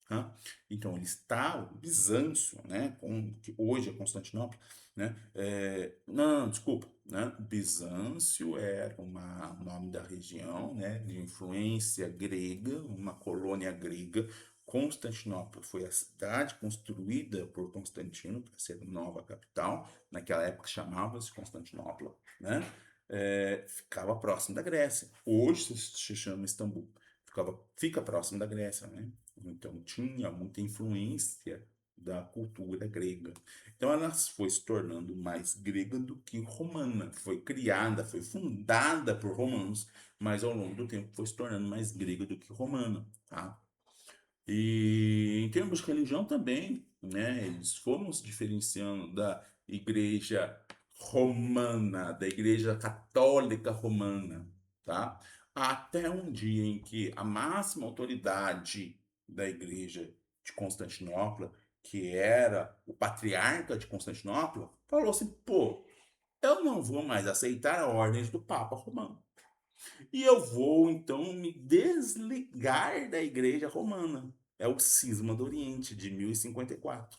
Tá? Então, ele está, o Bizâncio, né, que hoje é Constantinopla, né, não, desculpa, né, Bizâncio era um nome da região, né, de influência grega, uma colônia grega. Constantinopla foi a cidade construída por Constantino para ser a nova capital, naquela época chamava-se Constantinopla, né, ficava próximo da Grécia, hoje se chama Istambul, fica próximo da Grécia, né? Então tinha muita influência da cultura grega. Então ela foi se tornando mais grega do que romana. Foi criada, foi fundada por romanos, mas ao longo do tempo foi se tornando mais grega do que romana, tá? E em termos de religião também, né, eles foram se diferenciando da igreja romana, da igreja católica romana, tá? Até um dia em que a máxima autoridade da igreja de Constantinopla, que era o patriarca de Constantinopla, falou assim: pô, eu não vou mais aceitar ordens do Papa Romano. E eu vou então me desligar da Igreja Romana. É o Cisma do Oriente, de 1054.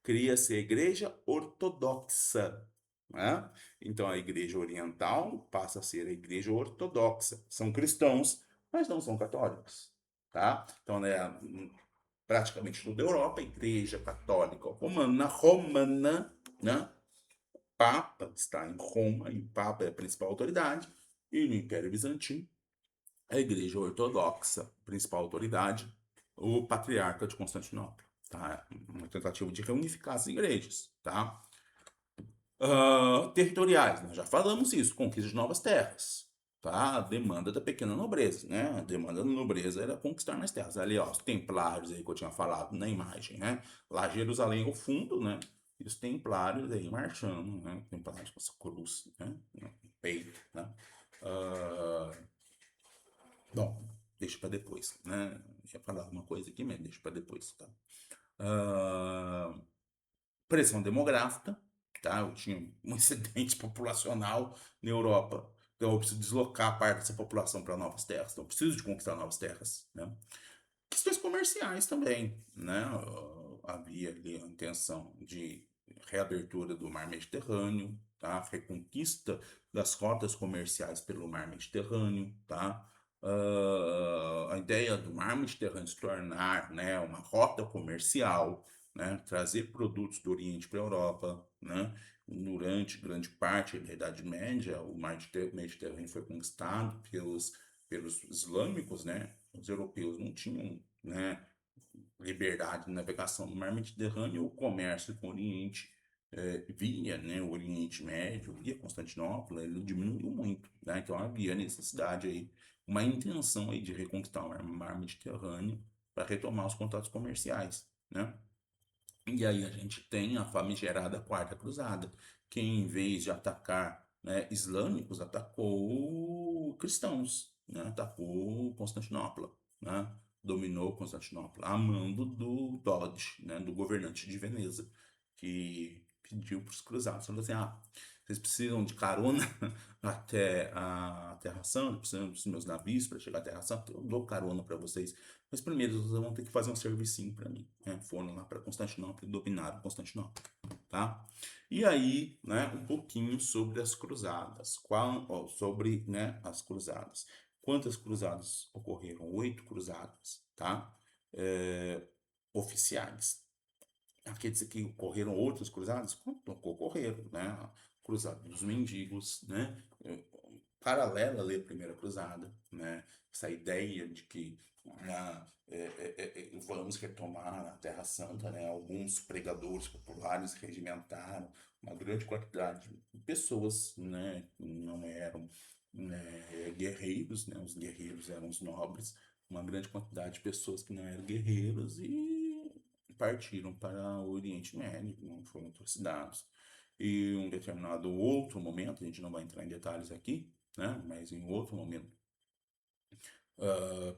Cria-se a Igreja Ortodoxa. Né? Então a Igreja Oriental passa a ser a Igreja Ortodoxa. São cristãos, mas não são católicos. Tá? Então, né, praticamente toda a Europa, a Igreja Católica Romana, né? Papa está em Roma, e o Papa é a principal autoridade, e no Império Bizantino a Igreja Ortodoxa, principal autoridade, o Patriarca de Constantinopla. Tá? Uma tentativa de reunificar as igrejas. Tá? Territoriais, nós já falamos isso, conquista de novas terras. Tá? A demanda da pequena nobreza, né? A demanda da nobreza era conquistar mais terras. Ali, ó, os templários aí que eu tinha falado na imagem, né? Lá Jerusalém ao fundo, né? E os templários aí marchando, né? Templários com essa cruz, né? No peito, né? Ah, Bom, deixa para depois, né? Ia falar alguma coisa aqui, mas deixa para depois, tá? Ah, Pressão demográfica, tá? Eu tinha um excedente populacional na Europa, então eu preciso deslocar parte dessa população para novas terras, então eu preciso de conquistar novas terras, né? Questões comerciais também, né? Havia ali a intenção de reabertura do mar Mediterrâneo, tá? Reconquista das rotas comerciais pelo mar Mediterrâneo, tá? A ideia do mar Mediterrâneo se tornar, né, uma rota comercial, né? Trazer produtos do Oriente para a Europa, né? Durante grande parte da Idade Média, o mar Mediterrâneo foi conquistado pelos islâmicos, né? Os europeus não tinham, né, liberdade de navegação no mar Mediterrâneo, o comércio com o Oriente via, né, o Oriente Médio, via Constantinopla, ele diminuiu muito, né? Então havia necessidade aí, uma intenção aí de reconquistar o mar Mediterrâneo para retomar os contatos comerciais, né? E aí a gente tem a famigerada Quarta Cruzada, que em vez de atacar, né, islâmicos, atacou cristãos, né, atacou Constantinopla, né, dominou Constantinopla, a mando do Dodge, né, do governante de Veneza, que pediu para os cruzados, falou assim, vocês precisam de carona até a Terra Santa, precisam dos meus navios para chegar à Terra Santa, eu dou carona para vocês, mas primeiro vocês vão ter que fazer um servicinho para mim, né? Foram lá para Constantinopla e dominaram Constantinopla, tá? E aí, né, um pouquinho sobre as cruzadas, sobre, né, as cruzadas. Quantas cruzadas ocorreram? 8 cruzadas, tá? Oficiais. Quer dizer que ocorreram outras cruzadas? Ocorreram, né? Cruzada dos mendigos, né? Paralela ali à primeira cruzada, né? Essa ideia de que vamos retomar a Terra Santa, né? Alguns pregadores populares regimentaram uma grande quantidade de pessoas, né? Que não eram, né, guerreiros, né? Os guerreiros eram os nobres, uma grande quantidade de pessoas que não eram guerreiros e partiram para o Oriente Médio, não foram trucidados. E um determinado outro momento, a gente não vai entrar em detalhes aqui, né? Mas em outro momento,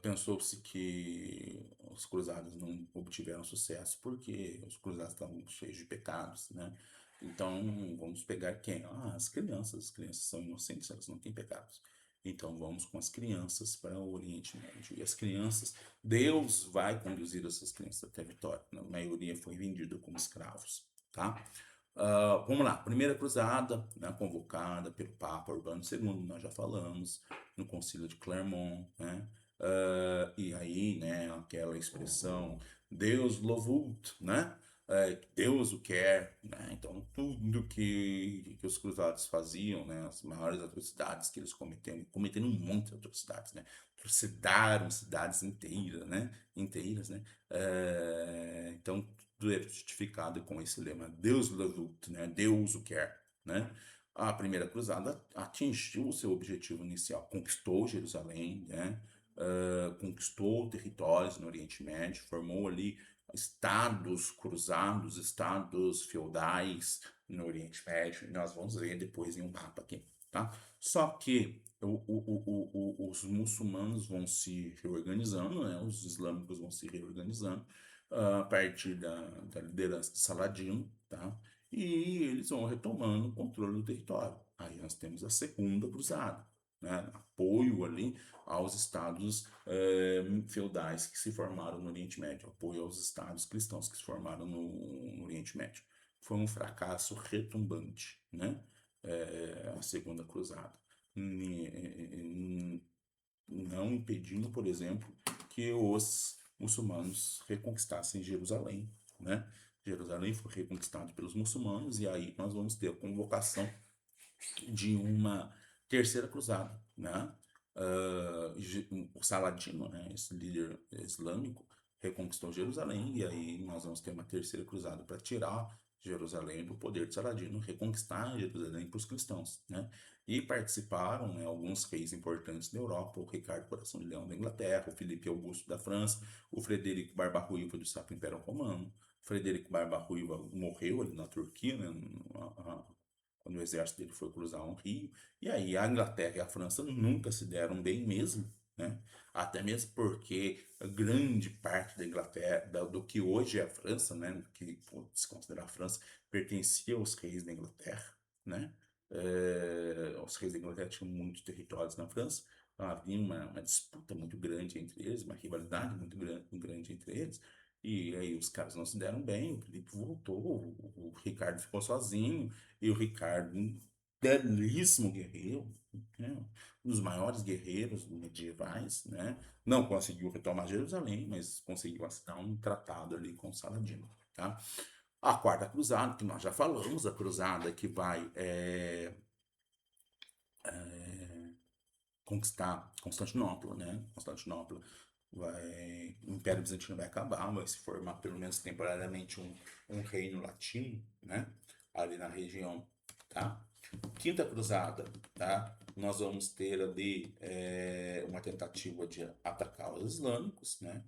pensou-se que os cruzados não obtiveram sucesso porque os cruzados estavam cheios de pecados, né? Então, vamos pegar quem? Ah, as crianças são inocentes, elas não têm pecados. Então, vamos com as crianças para o Oriente Médio. E as crianças, Deus vai conduzir essas crianças até a vitória. A maioria foi vendida como escravos, tá? Vamos lá, primeira cruzada, né, convocada pelo Papa Urbano II, nós já falamos, no Concílio de Clermont, né? E aí, né, aquela expressão Deus louvut, né? Deus o quer, né? Então, tudo que os cruzados faziam, né? As maiores atrocidades que eles cometeram um monte de atrocidades, né? Trucidaram cidades inteiras, né? Inteiras, né? Então, tudo é justificado com esse lema, Deus louvut, né? Deus o quer, né? A primeira cruzada atingiu o seu objetivo inicial, conquistou Jerusalém, né? Conquistou territórios no Oriente Médio, formou ali estados cruzados, estados feudais no Oriente Médio. Nós vamos ver depois em um mapa aqui, tá? Só que os muçulmanos vão se reorganizando, né? Os islâmicos vão se reorganizando a partir da liderança de Saladino, tá? E eles vão retomando o controle do território. Aí nós temos a Segunda Cruzada, né? Apoio ali aos estados feudais que se formaram no Oriente Médio, apoio aos estados cristãos que se formaram no Oriente Médio. Foi um fracasso retumbante, né? A Segunda Cruzada. Não impedindo, por exemplo, que os muçulmanos reconquistassem Jerusalém, né? Jerusalém foi reconquistado pelos muçulmanos e aí nós vamos ter a convocação de uma terceira cruzada, né? O Saladino, né, esse líder islâmico, reconquistou Jerusalém e aí nós vamos ter uma terceira cruzada para tirar Jerusalém do poder de Saladino, reconquistar Jerusalém para os cristãos, né? E participaram, né, alguns reis importantes da Europa, o Ricardo Coração de Leão da Inglaterra, o Felipe Augusto da França, o Frederico Barba Ruiva do Sacro Império Romano. Frederico Barba Ruiva morreu ali na Turquia, né, quando o exército dele foi cruzar um rio. E aí a Inglaterra e a França nunca se deram bem mesmo, né? Até mesmo porque a grande parte da Inglaterra, do que hoje é a França, né? Do que pode se considerar a França, pertencia aos reis da Inglaterra, né? Os reis da Inglaterra tinham muitos territórios na França, então havia uma disputa muito grande entre eles, uma rivalidade muito grande entre eles. E aí os caras não se deram bem, o Felipe voltou, o Ricardo ficou sozinho, e o Ricardo, um belíssimo guerreiro, né? Um dos maiores guerreiros medievais, né? Não conseguiu retomar Jerusalém, mas conseguiu assinar um tratado ali com Saladino, tá? A quarta cruzada, que nós já falamos, a cruzada que vai conquistar Constantinopla, né? Constantinopla o Império Bizantino vai acabar, vai se formar pelo menos temporariamente um reino latino, né? Ali na região, tá? Quinta Cruzada, tá? Nós vamos ter ali uma tentativa de atacar os islâmicos, né?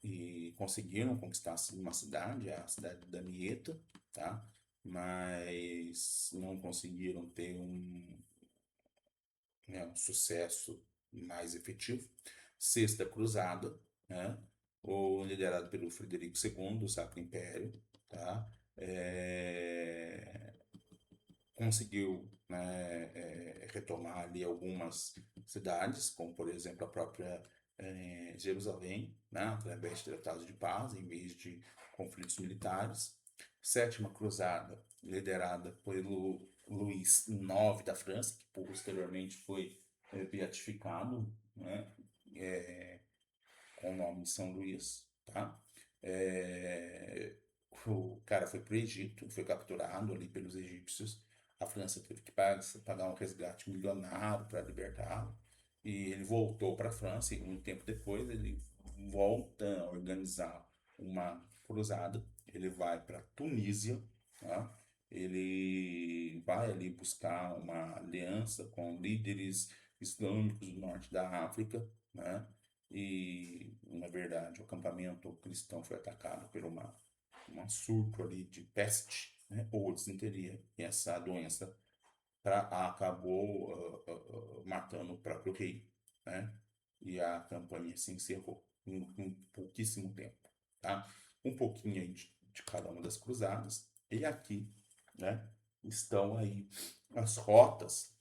E conseguiram conquistar uma cidade, a cidade da Damieta, tá? Mas não conseguiram ter um sucesso mais efetivo. Sexta Cruzada, né? Liderado pelo Frederico II, do Sacro Império, tá? Conseguiu, né, retomar ali algumas cidades, como por exemplo a própria Jerusalém, né, através de tratados de paz, em vez de conflitos militares. Sétima Cruzada, liderada pelo Luís IX da França, que posteriormente foi beatificado, né, com o nome de São Luís, tá? É, o cara foi para o Egito, foi capturado ali pelos egípcios. A França teve que pagar um resgate milionário para libertá-lo. E ele voltou para a França e um tempo depois ele volta a organizar uma cruzada. Ele vai para Tunísia, tá? Ele vai ali buscar uma aliança com líderes islâmicos do norte da África, né? E, na verdade, o acampamento cristão foi atacado por uma surto ali de peste, né, ou disenteria. E essa doença acabou matando o próprio rei, né? E a campanha se encerrou em pouquíssimo tempo, tá? Um pouquinho aí de cada uma das cruzadas. E aqui, né, estão aí as rotas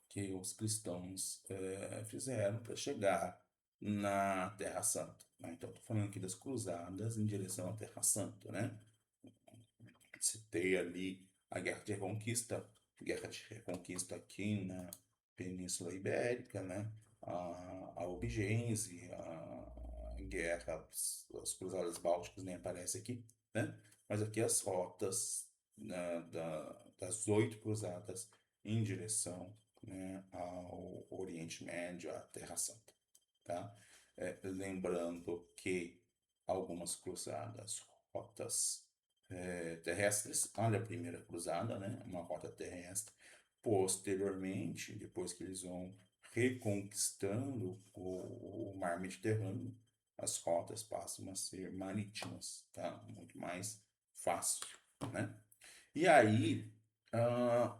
que os cristãos fizeram para chegar na Terra Santa, né? Então, estou falando aqui das cruzadas em direção à Terra Santa, né? Citei ali a Guerra de Reconquista aqui na Península Ibérica, né? A Albigense, a guerra, as Cruzadas Bálticas nem aparece aqui, né? Mas aqui as rotas, né, das 8 cruzadas em direção, né, ao Oriente Médio, à Terra Santa, tá? Lembrando que algumas cruzadas, rotas terrestres, olha a primeira cruzada, né? Uma rota terrestre. Posteriormente, depois que eles vão reconquistando o mar Mediterrâneo, as rotas passam a ser marítimas, tá? Muito mais fácil, né? E aí,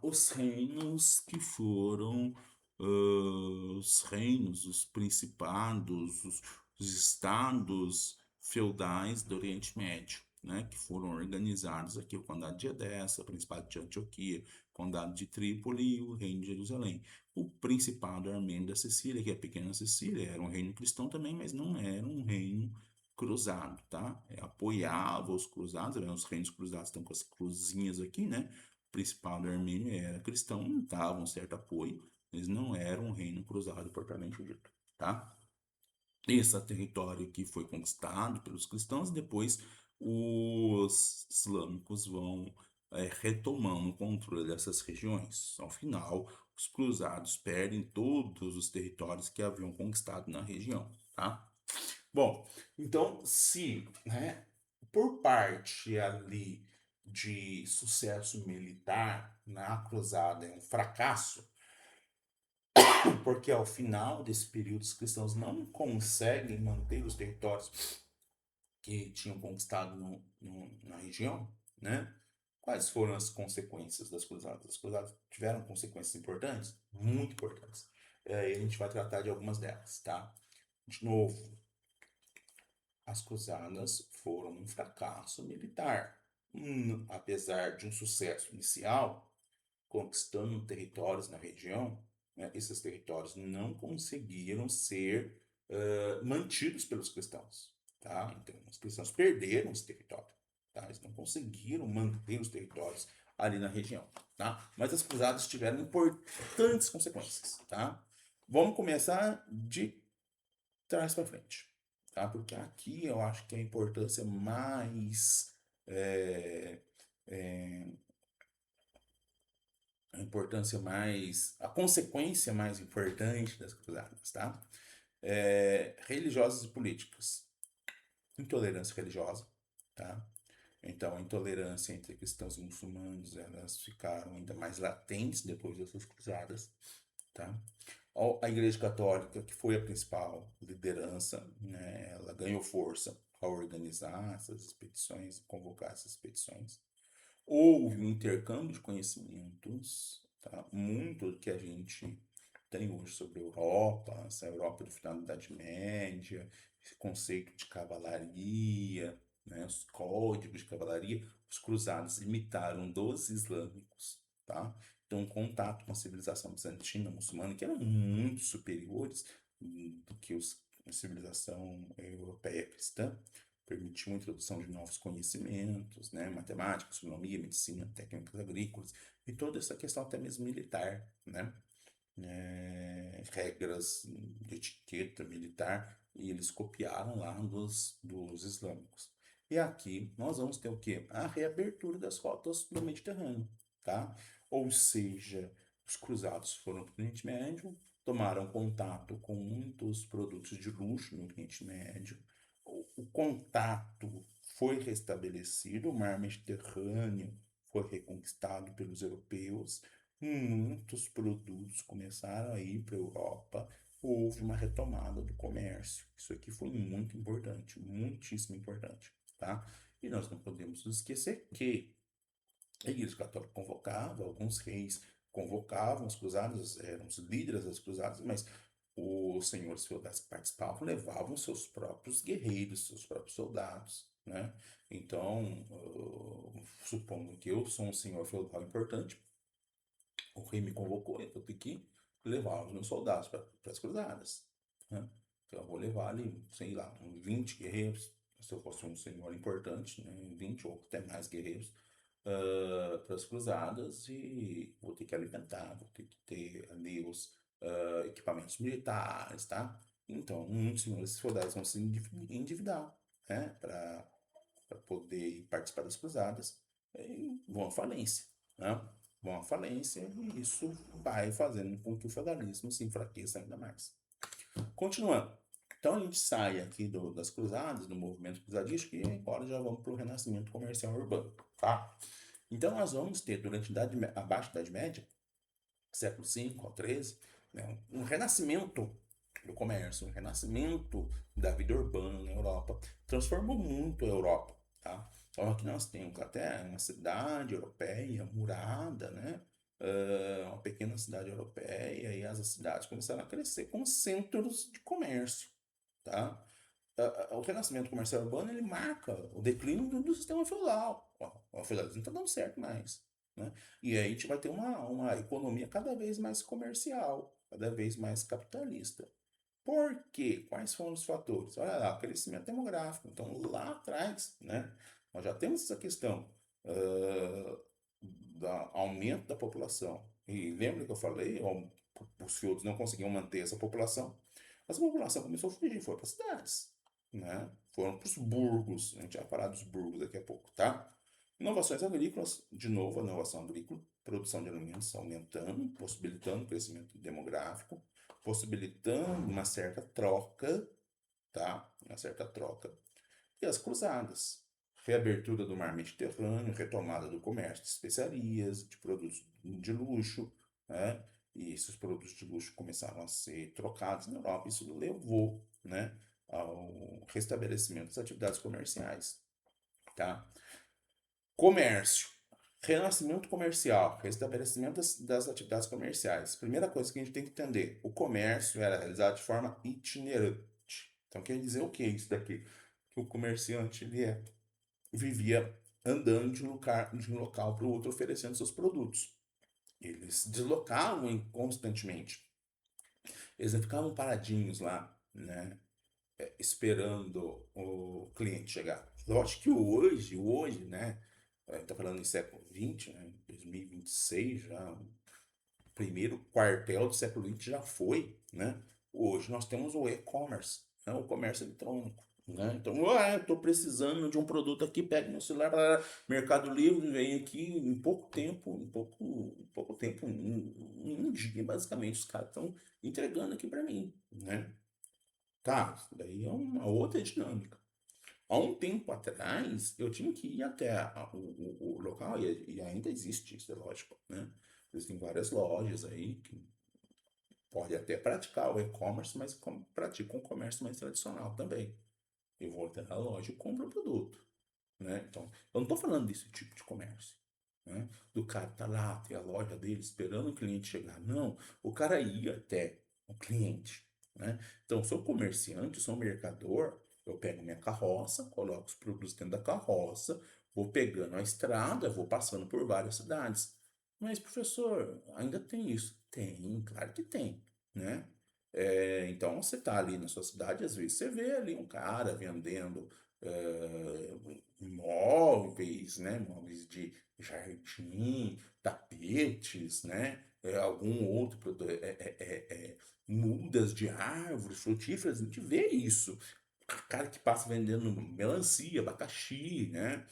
os reinos que foram os reinos, os principados, os estados feudais do Oriente Médio, né, que foram organizados aqui, o Condado de Edessa, o Principado de Antioquia, o Condado de Trípoli e o Reino de Jerusalém. O Principado Armênio da Sicília, que é a Pequena Sicília, era um reino cristão também, mas não era um reino cruzado, tá? Apoiava os cruzados, né? Os reinos cruzados estão com as cruzinhas aqui, né? O Principado Armênio era cristão, dava um certo apoio, eles não eram um reino cruzado propriamente dito, tá? Esse território que foi conquistado pelos cristãos, depois os islâmicos vão retomando o controle dessas regiões. Ao final, os cruzados perdem todos os territórios que haviam conquistado na região, tá? Bom, então, se, né, por parte ali de sucesso militar na cruzada é um fracasso, porque ao final desse período os cristãos não conseguem manter os territórios que tinham conquistado na região, né? Quais foram as consequências das cruzadas? As cruzadas tiveram consequências importantes? Muito importantes. E a gente vai tratar de algumas delas, tá? De novo, as cruzadas foram um fracasso militar. Apesar de um sucesso inicial, conquistando territórios na região, né, esses territórios não conseguiram ser mantidos pelos cristãos. Tá? Então, os cristãos perderam esse território. Tá? Eles não conseguiram manter os territórios ali na região. Tá? Mas as cruzadas tiveram importantes consequências. Tá? Vamos começar de trás para frente. Tá? Porque aqui eu acho que a importância mais é, é, a consequência mais importante das cruzadas, tá? Religiosas e políticas. Intolerância religiosa, tá? Então, a intolerância entre cristãos e muçulmanos, elas ficaram ainda mais latentes depois dessas cruzadas, tá? A Igreja Católica, que foi a principal liderança, né, ela ganhou força ao organizar essas expedições, convocar essas expedições. Houve um intercâmbio de conhecimentos, tá? Muito do que a gente tem hoje sobre a Europa, essa Europa do final da Idade Média, esse conceito de cavalaria, né? Os códigos de cavalaria, os cruzados imitaram dos islâmicos, tá? Então, um contato com a civilização bizantina, muçulmana, que eram muito superiores do que a civilização europeia cristã, permitiu a introdução de novos conhecimentos, né, matemática, astronomia, medicina, técnicas agrícolas e toda essa questão até mesmo militar, né, regras de etiqueta militar, e eles copiaram lá dos islâmicos. E aqui nós vamos ter o quê? A reabertura das rotas do Mediterrâneo, tá? Ou seja, os cruzados foram para o Oriente Médio, tomaram contato com muitos produtos de luxo no Oriente Médio, o contato foi restabelecido, o mar Mediterrâneo foi reconquistado pelos europeus, muitos produtos começaram a ir para a Europa, houve uma retomada do comércio. Isso aqui foi muito importante, muitíssimo importante, tá? E nós não podemos nos esquecer que a Igreja Católica convocava, alguns reis convocavam as cruzadas, eram os líderes das cruzadas, mas os senhores feudais que participavam levavam seus próprios guerreiros, seus próprios soldados, né? Então, supondo que eu sou um senhor feudal importante, o rei me convocou, eu vou ter que levar os meus soldados para as cruzadas, né? Então eu vou levar ali, sei lá, uns 20 guerreiros, se eu fosse um senhor importante, né? 20 ou até mais guerreiros, para as cruzadas e vou ter que alimentar, vou ter que ter ali os equipamentos militares, tá? Então, muitos senhores feudais vão se endividar, né? Para poder participar das cruzadas, e vão à falência, né? Vão à falência e isso vai fazendo com que o feudalismo se enfraqueça ainda mais. Continuando. Então a gente sai aqui das cruzadas, do movimento cruzadístico, e agora já vamos para o renascimento comercial urbano, tá? Então nós vamos ter, durante a Baixa Idade Média, século V ao XIII, né, um renascimento do comércio, um renascimento da vida urbana na Europa. Transformou muito a Europa, tá? Então aqui nós temos até uma cidade europeia murada, né? Uma pequena cidade europeia e as cidades começaram a crescer como centros de comércio, tá? O renascimento comercial urbano ele marca o declínio do sistema feudal. O feudalismo não está dando certo mais, né? E aí a gente vai ter uma economia cada vez mais comercial, cada vez mais capitalista. Por quê? Quais foram os fatores? Olha lá, crescimento demográfico. Então, lá atrás, né, nós já temos essa questão ah, do aumento da população. E lembra que eu falei, os feudos não conseguiam manter essa população. Essa população começou a fugir, foi para as cidades, né? Foram para os burgos. A gente vai falar dos burgos daqui a pouco, tá? Inovações agrícolas, de novo, a inovação agrícola, produção de alimentos aumentando, possibilitando o crescimento demográfico, possibilitando uma certa troca, tá? Uma certa troca. E as cruzadas. Reabertura do mar Mediterrâneo, retomada do comércio de especiarias, de produtos de luxo, né? E esses produtos de luxo começaram a ser trocados na Europa. Isso levou, né, ao restabelecimento das atividades comerciais, tá? Comércio. Renascimento comercial, restabelecimento das atividades comerciais. Primeira coisa que a gente tem que entender: o comércio era realizado de forma itinerante. Então, quer dizer o que isso daqui? Que o comerciante vivia andando de um local para o outro oferecendo seus produtos. Eles se deslocavam constantemente. Eles não ficavam paradinhos lá, né? Esperando o cliente chegar. Lógico que hoje, né? Está falando em século XX, né? 2026 já, o primeiro quartel do século XX já foi, né? Hoje nós temos o e-commerce, né? O comércio eletrônico, né? Então, estou precisando de um produto aqui, pega meu celular, Mercado Livre, vem aqui em pouco tempo, em pouco tempo, em um dia, basicamente, os caras estão entregando aqui para mim, né? Tá, isso daí é uma outra dinâmica. Há um tempo atrás, eu tinha que ir até o local, e ainda existe isso, é lógico, né? Existem várias lojas aí que podem até praticar o e-commerce, mas praticam o comércio mais tradicional também. Eu vou até na loja e compro o produto, né? Então, eu não estou falando desse tipo de comércio, né? Do cara tá lá, tem a loja dele esperando o cliente chegar. Não, o cara ia até o cliente, né? Então, sou comerciante, sou mercador, eu pego minha carroça, coloco os produtos dentro da carroça, vou pegando a estrada, vou passando por várias cidades. Mas, professor, ainda tem isso? Tem, claro que tem, né? Então, você tá ali na sua cidade, às vezes você vê ali um cara vendendo móveis, né? Móveis de jardim, tapetes, né? Algum outro produto, mudas de árvores frutíferas, a gente vê isso. Cara que passa vendendo melancia, abacaxi, né?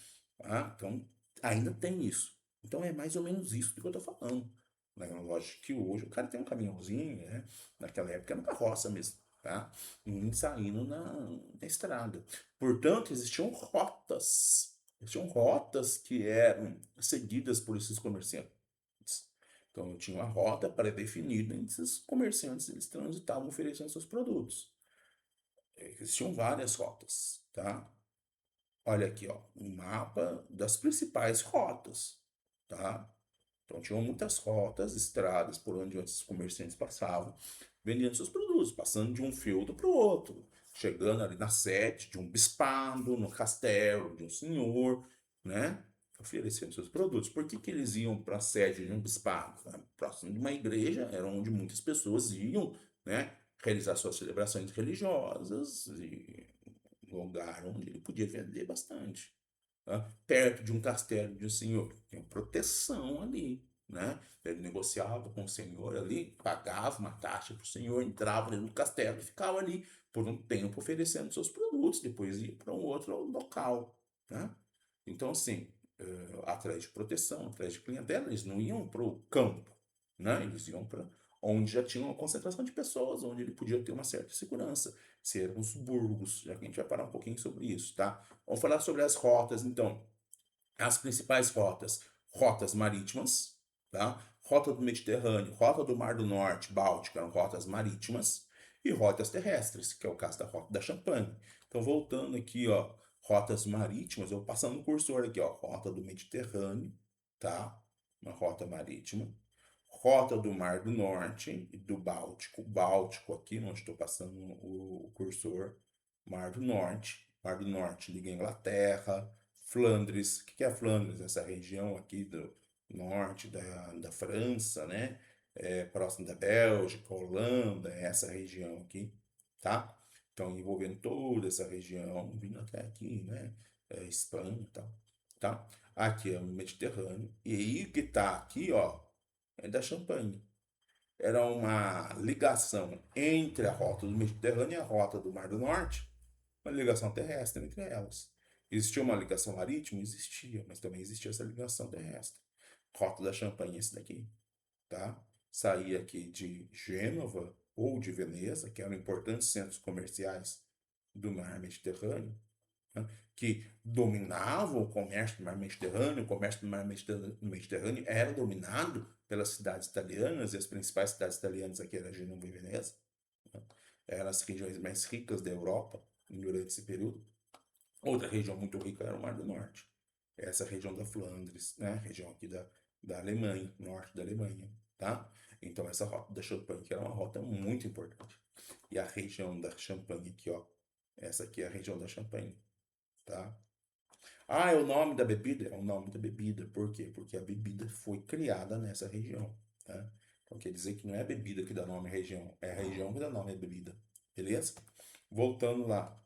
Então, ainda tem isso. Então, é mais ou menos isso que eu tô falando. Né? Lógico que hoje o cara tem um caminhãozinho, né? Naquela época era uma carroça mesmo, tá? E saindo na estrada. Portanto, existiam rotas que eram seguidas por esses comerciantes. Então, tinha uma rota pré-definida e esses comerciantes eles transitavam oferecendo seus produtos. Existiam várias rotas, tá? Olha aqui, ó, um mapa das principais rotas, tá? Então, tinham muitas rotas, estradas por onde esses comerciantes passavam, vendendo seus produtos, passando de um feudo para o outro. chegando ali na sede de um bispado, no castelo de um senhor, né? Oferecendo seus produtos. Por que que eles iam para a sede de um bispado? Né? Próximo de uma igreja, era onde muitas pessoas iam, né? Realizar suas celebrações religiosas e um lugar onde ele podia vender bastante. Tá? Perto de um castelo de um senhor, tem proteção ali, né? Ele negociava com o senhor ali, pagava uma taxa para o senhor, entrava dentro do castelo e ficava ali por um tempo oferecendo seus produtos, depois ia para um outro local, né? Então, assim, atrás de proteção, atrás de clientela, eles não iam para o campo, né? Eles iam para onde já tinha uma concentração de pessoas, onde ele podia ter uma certa segurança. Se eram os burgos, já que a gente vai parar um pouquinho sobre isso, tá? Vamos falar sobre as rotas, então. As principais rotas: rotas marítimas, tá? Rota do Mediterrâneo, rota do Mar do Norte, Báltico, eram rotas marítimas, e rotas terrestres, que é o caso da rota da Champagne. Então, voltando aqui, ó, rotas marítimas, eu passando o cursor aqui, ó, rota do Mediterrâneo, tá? Uma rota marítima. Rota do Mar do Norte e do Báltico. Báltico aqui, onde estou passando o cursor. Mar do Norte liga a Inglaterra. Flandres, o que é Flandres? Essa região aqui do norte da França, né? Próximo da Bélgica, Holanda, essa região aqui, tá? Então, envolvendo toda essa região, vindo até aqui, né? Espanha e tal, tá? Aqui é o Mediterrâneo. E aí o que tá aqui, ó, é da Champagne. Era uma ligação entre a rota do Mediterrâneo e a rota do Mar do Norte, uma ligação terrestre entre elas. Existia uma ligação marítima? Existia, mas também existia essa ligação terrestre. Rota da Champagne, esse daqui, tá? Saía aqui de Gênova ou de Veneza, que eram importantes centros comerciais do mar Mediterrâneo, né? Que dominavam o comércio do mar Mediterrâneo. O comércio do mar Mediterrâneo era dominado pelas cidades italianas, e as principais cidades italianas aqui eram Gênova e Veneza, né? Eram as regiões mais ricas da Europa durante esse período. Outra região muito rica era o Mar do Norte. Essa região da Flandres, né? Região aqui da Alemanha, norte da Alemanha, tá? Então essa rota da Champagne que era uma rota muito importante. E a região da Champagne aqui, ó. Essa aqui é a região da Champagne, tá? Ah, é o nome da bebida? É o nome da bebida. Por quê? Porque a bebida foi criada nessa região, tá? Então quer dizer que não é a bebida que dá nome à região, é a região que dá nome à bebida. Beleza? Voltando lá.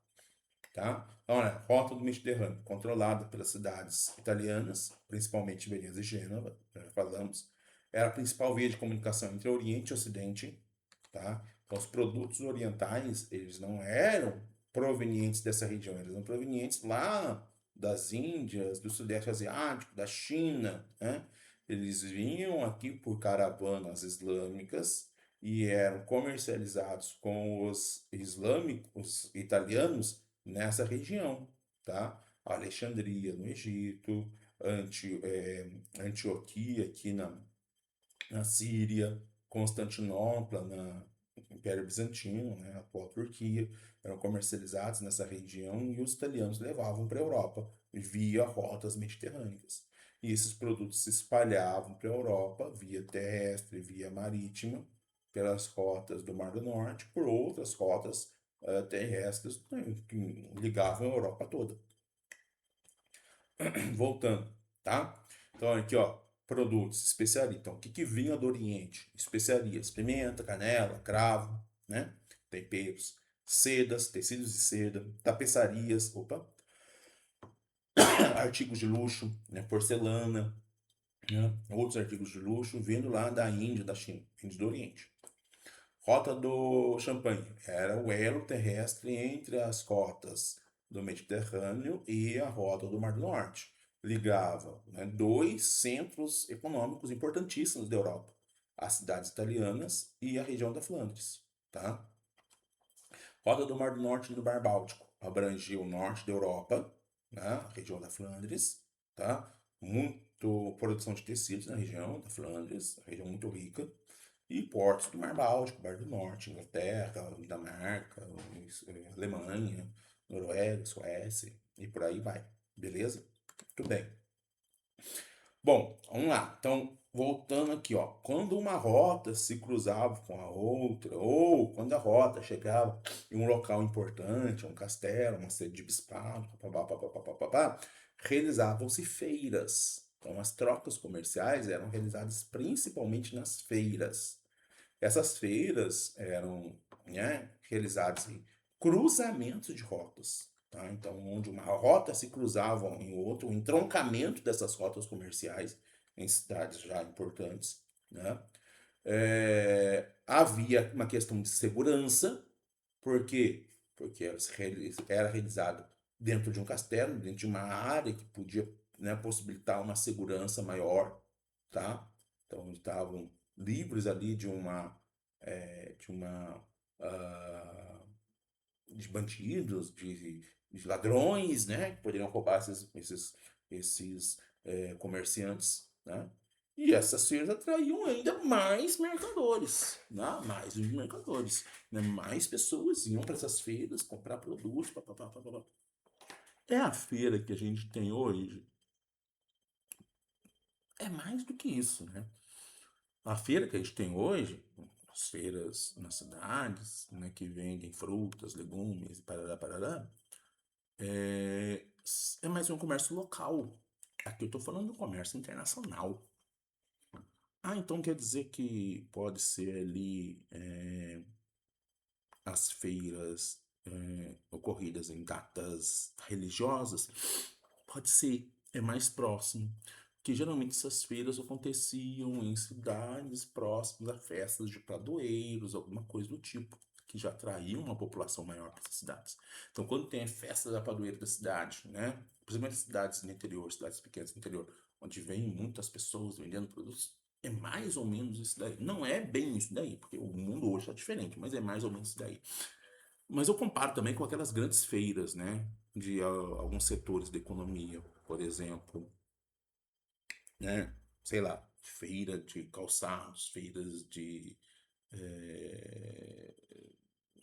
Tá? Então, olha, rota do Mediterrâneo, controlada pelas cidades italianas, principalmente Veneza e Gênova, já falamos. Era a principal via de comunicação entre Oriente e Ocidente. Tá? Então, os produtos orientais, eles não eram provenientes dessa região, eles eram provenientes lá das Índias, do Sudeste Asiático, da China, né? Eles vinham aqui por caravanas islâmicas e eram comercializados com os islâmicos italianos nessa região, tá? Alexandria no Egito, Antioquia aqui na Síria, Constantinopla na Império Bizantino, né, atual Turquia, eram comercializados nessa região e os italianos levavam para a Europa via rotas mediterrâneas. E esses produtos se espalhavam para a Europa via terrestre, via marítima, pelas rotas do Mar do Norte, por outras rotas terrestres, né, que ligavam a Europa toda. Voltando, tá? Então aqui, ó, produtos, especiaria. Então, o que que vinha do Oriente? Especiarias, pimenta, canela, cravo, né? Temperos, sedas, tecidos de seda, tapeçarias, opa, artigos de luxo, né? Porcelana, né? Outros artigos de luxo vindo lá da Índia, da China, vindo do Oriente. Rota do Champagne era o elo terrestre entre as rotas do Mediterrâneo e a rota do Mar do Norte. Ligava, né, dois centros econômicos importantíssimos da Europa, as cidades italianas e a região da Flandres. Tá? Rota do Mar do Norte e do Mar Báltico abrangia o norte da Europa, né, a região da Flandres. Tá? Muito produção de tecidos na região da Flandres, região muito rica. E portos do Mar Báltico, Mar do Norte, Inglaterra, Dinamarca, Alemanha, Noruega, Suécia e por aí vai. Beleza? Muito bem. Bom, vamos lá. Então, voltando aqui, ó, quando uma rota se cruzava com a outra, ou quando a rota chegava em um local importante, um castelo, uma sede de bispado, papapá, realizavam-se feiras. Então, as trocas comerciais eram realizadas principalmente nas feiras. Essas feiras eram, né, realizadas em cruzamentos de rotas, tá? Então, onde uma rota se cruzava em outra, o entroncamento dessas rotas comerciais em cidades já importantes, né? Havia uma questão de segurança, por quê? Porque era realizado dentro de um castelo, dentro de uma área que podia, né, possibilitar uma segurança maior, tá? Então estavam livres ali de uma ah, de bandidos, de ladrões, né, que poderiam roubar esses comerciantes, né? E essas feiras atraíam ainda mais mercadores, né? Mais mercadores, né? Mais pessoas iam para essas feiras comprar produtos, papapá, papapá. É a feira que a gente tem hoje, é mais do que isso, né? A feira que a gente tem hoje, as feiras nas cidades, né, que vendem frutas, legumes, parará, parará, é, é mais um comércio local. Aqui eu estou falando do comércio internacional. Ah, então quer dizer que pode ser ali as feiras ocorridas em datas religiosas? Pode ser, é mais próximo. Que geralmente essas feiras aconteciam em cidades próximas a festas de padroeiros, alguma coisa do tipo, que já atraíam uma população maior para essas cidades. Então, quando tem a festa da padroeira da cidade, né, principalmente cidades no interior, cidades pequenas no interior, onde vêm muitas pessoas vendendo produtos, é mais ou menos isso daí. Não é bem isso daí, porque o mundo hoje está diferente, mas é mais ou menos isso daí. Mas eu comparo também com aquelas grandes feiras, né, de alguns setores da economia, por exemplo, né? Sei lá, feira de calçados, feiras de eh,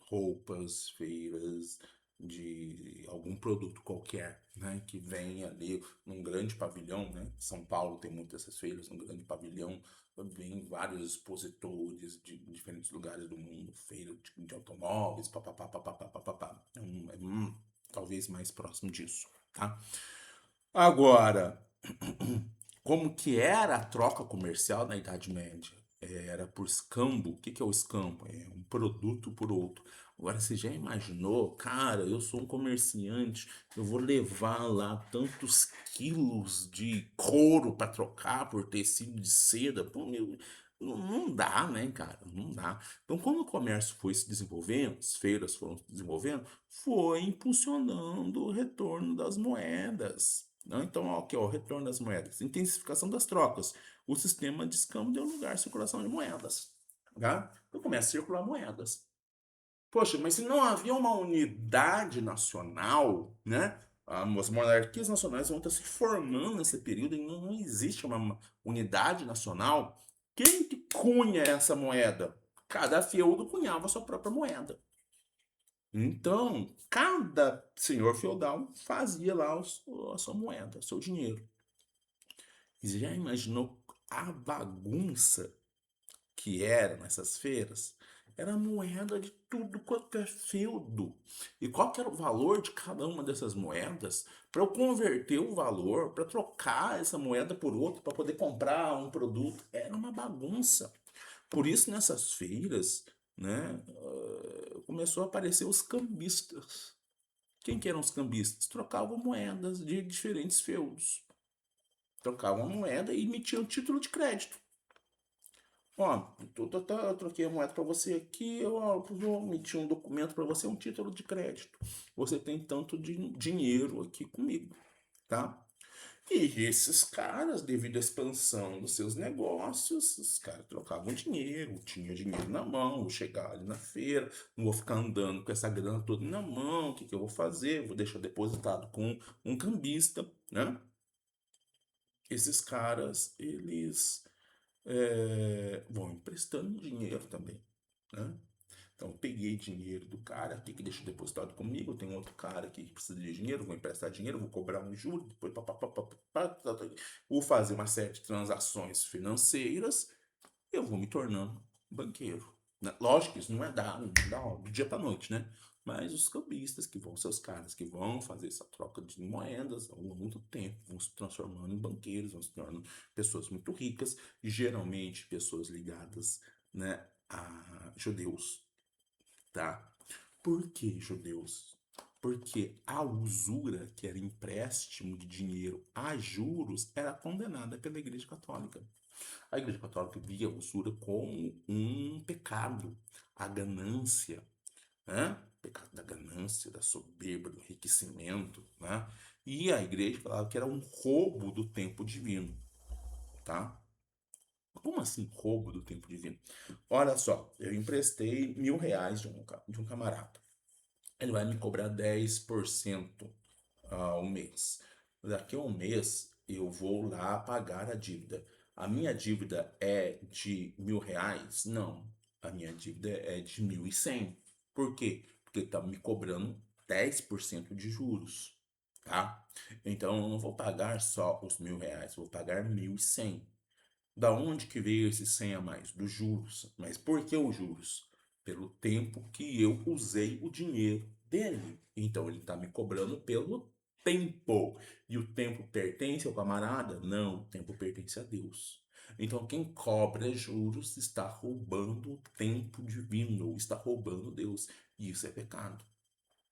roupas, feiras de algum produto qualquer, né? Que vem ali num grande pavilhão, né? São Paulo tem muitas essas feiras, num grande pavilhão, vem vários expositores de diferentes lugares do mundo, feira de automóveis, papapá, papapá, papapá. Talvez mais próximo disso, tá? Agora, como que era a troca comercial na Idade Média? Era por escambo. O que que é o escambo? É um produto por outro. Agora, você já imaginou? Cara, eu sou um comerciante, eu vou levar lá tantos quilos de couro para trocar por tecido de seda. Pô, meu, não dá, né, cara? Não dá. Então, quando o comércio foi se desenvolvendo, as feiras foram se desenvolvendo, foi impulsionando o retorno das moedas, né? Então, ó, aqui, ó, o retorno das moedas, intensificação das trocas. O sistema de escambo deu lugar à circulação de moedas, tá? Então começa a circular moedas. Poxa, mas se não havia uma unidade nacional, né? As monarquias nacionais vão estar se formando nesse período e não existe uma unidade nacional. Quem que cunha essa moeda? Cada feudo cunhava a sua própria moeda. Então, cada senhor feudal fazia lá a sua moeda, o seu dinheiro. E você já imaginou a bagunça que era nessas feiras? Era moeda de tudo quanto é feudo. E qual que era o valor de cada uma dessas moedas? Para eu converter o valor, para trocar essa moeda por outra, para poder comprar um produto, era uma bagunça. Por isso, nessas feiras, né, começou a aparecer os cambistas. Quem que eram os cambistas? Trocavam moedas de diferentes feudos. Trocavam a moeda e emitiam título de crédito. Ó, eu troquei a moeda para você aqui, eu vou emitir um documento para você, um título de crédito. Você tem tanto de dinheiro aqui comigo, tá? E esses caras, devido à expansão dos seus negócios, os caras trocavam dinheiro, tinha dinheiro na mão, vou chegar ali na feira, não vou ficar andando com essa grana toda na mão, o que que eu vou fazer? Vou deixar depositado com um cambista, né? Esses caras, eles vão emprestando dinheiro também, né? Então, eu peguei dinheiro do cara aqui que deixa depositado comigo, tem outro cara aqui que precisa de dinheiro, vou emprestar dinheiro, vou cobrar um juro, depois vou fazer uma série de transações financeiras, eu vou me tornando banqueiro. Lógico que isso não é do dia para noite, né? Mas os cambistas que vão ser os caras que vão fazer essa troca de moedas ao longo do tempo, vão se transformando em banqueiros, vão se tornando pessoas muito ricas, geralmente pessoas ligadas, né, a judeus, tá? Por que judeus? Porque a usura, que era empréstimo de dinheiro a juros, era condenada pela Igreja Católica. A Igreja Católica via a usura como um pecado, a ganância, né? O pecado da ganância, da soberba, do enriquecimento, né? E a Igreja falava que era um roubo do tempo divino, tá? Como assim roubo do tempo divino? Olha só, eu emprestei R$ 1.000 de um camarada. Ele vai me cobrar 10% ao mês. Daqui a um mês eu vou lá pagar a dívida. A minha dívida é de R$ 1.000? Não. A minha dívida é de 1.100. Por quê? Porque está me cobrando 10% de juros, tá? Então eu não vou pagar só os R$ 1.000, vou pagar 1.100. Da onde que veio esse 100 a mais? Dos juros. Mas por que os juros? Pelo tempo que eu usei o dinheiro dele. Então ele está me cobrando pelo tempo. E o tempo pertence ao camarada? Não, o tempo pertence a Deus. Então quem cobra juros está roubando o tempo divino, ou está roubando Deus. E isso é pecado.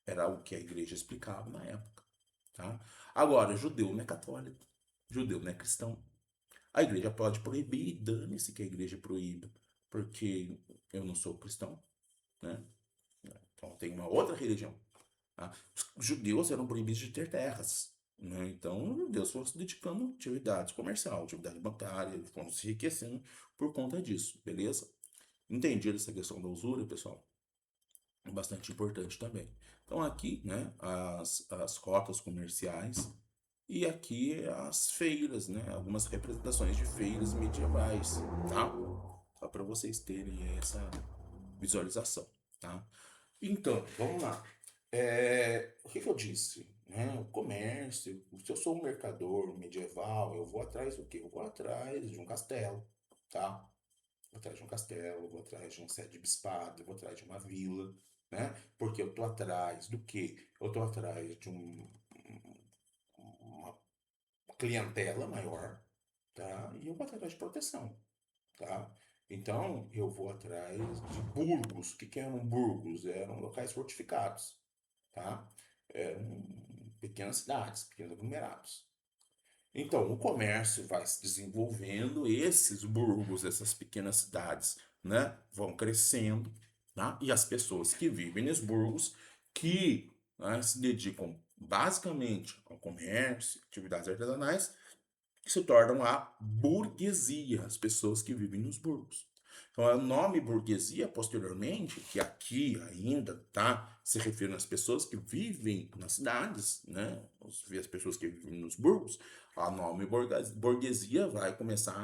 Era o que a igreja explicava na época, tá? Agora, judeu não é católico, judeu não é cristão. A igreja pode proibir, dane-se que a igreja proíba, porque eu não sou cristão, né? Então tem uma outra religião. Tá? Os judeus eram proibidos de ter terras, né? Então os judeus foram se dedicando a atividades comercial, atividade bancária, eles foram se enriquecendo por conta disso, beleza? Entendido essa questão da usura, pessoal? É bastante importante também. Então aqui, né, as rotas comerciais e aqui as feiras, né, algumas representações de feiras medievais, tá? Só para vocês terem essa visualização, tá? Então, vamos lá. O que que eu disse? Né? O comércio, se eu sou um mercador medieval, eu vou atrás do quê? Eu vou atrás de um castelo, tá? Vou atrás de um castelo, vou atrás de um sede de bispado, vou atrás de uma vila, né? Porque eu tô atrás do quê? Eu tô atrás de uma clientela maior, tá? E eu vou atrás de proteção, tá? Então, eu vou atrás de burgos. O que que eram burgos? Eram locais fortificados, tá? Eram pequenas cidades, pequenos aglomerados. Então, o comércio vai se desenvolvendo, esses burgos, essas pequenas cidades, né, vão crescendo, tá? E as pessoas que vivem nos burgos, que, né, se dedicam basicamente ao comércio, atividades artesanais, se tornam a burguesia, as pessoas que vivem nos burgos. Então, o nome burguesia, posteriormente, que aqui ainda tá se referindo às pessoas que vivem nas cidades, né? As pessoas que vivem nos burgos, o nome burguesia vai começar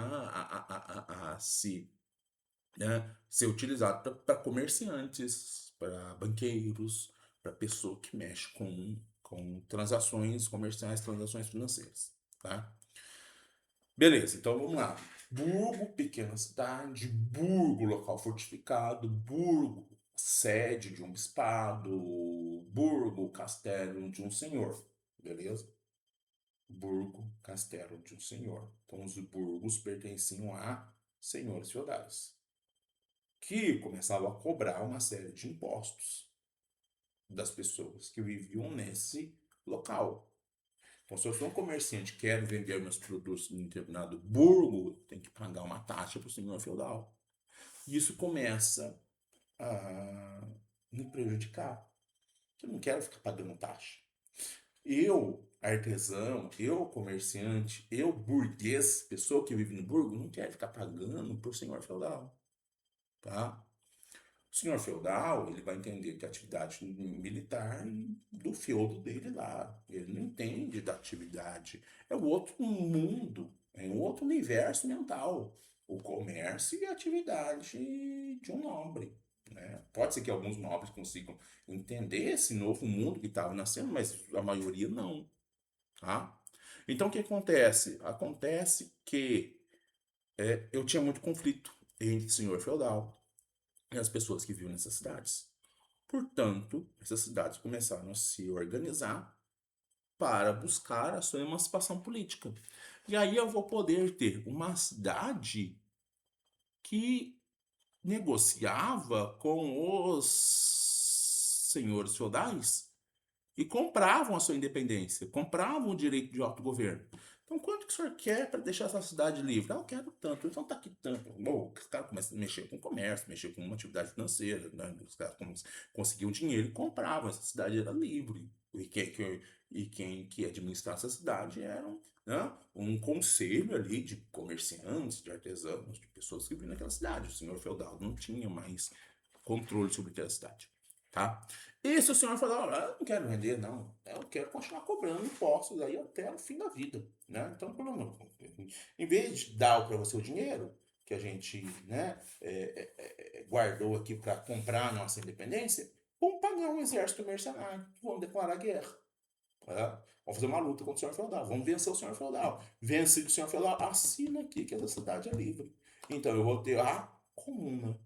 a se, né, ser utilizado para comerciantes, para banqueiros, para pessoa que mexe com transações comerciais, transações financeiras, tá? Beleza, então vamos lá. Burgo, pequena cidade. Burgo, local fortificado. Burgo, sede de um bispado. Burgo, castelo de um senhor. Beleza? Burgo, castelo de um senhor. Então os burgos pertenciam a senhores feudais, que começavam a cobrar uma série de impostos das pessoas que viviam nesse local. Então, se eu sou um comerciante e quero vender meus produtos em determinado burgo, tem que pagar uma taxa para o senhor feudal. E isso começa a me prejudicar. Eu não quero ficar pagando taxa. Eu, artesão, eu, comerciante, eu, burguês, pessoa que vive no burgo, não quero ficar pagando por senhor feudal, tá? O senhor feudal, ele vai entender que a atividade militar do feudo dele lá. Ele não entende da atividade. É o outro mundo, é um outro universo mental. O comércio e a atividade de um nobre, né? Pode ser que alguns nobres consigam entender esse novo mundo que estava nascendo, mas a maioria não, tá? Então, o que acontece? Acontece que eu tinha muito conflito entre o senhor feudal e as pessoas que viviam nessas cidades. Portanto, essas cidades começaram a se organizar para buscar a sua emancipação política. E aí eu vou poder ter uma cidade que negociava com os senhores feudais e compravam a sua independência, compravam o direito de autogoverno. Então, quanto que o senhor quer para deixar essa cidade livre? Ah, eu quero tanto. Então, tá aqui tanto. Bom, os caras começam a mexer com comércio, mexer com uma atividade financeira, né? Os caras conseguiam dinheiro e compravam. Essa cidade era livre. E quem que administrava essa cidade era né, um conselho ali de comerciantes, de artesãos, de pessoas que viviam naquela cidade. O senhor feudal não tinha mais controle sobre aquela cidade. Tá? E se o senhor falar, "Ah, eu não quero vender, não, eu quero continuar cobrando impostos aí até o fim da vida, né? Então, pelo menos, em vez de dar para você o dinheiro que a gente, né, guardou aqui para comprar a nossa independência, vamos pagar um exército mercenário, vamos declarar guerra. Tá? Vamos fazer uma luta contra o senhor feudal, vamos vencer o senhor feudal. Vencido o senhor feudal, assina aqui que essa cidade é livre. Então eu vou ter a comuna.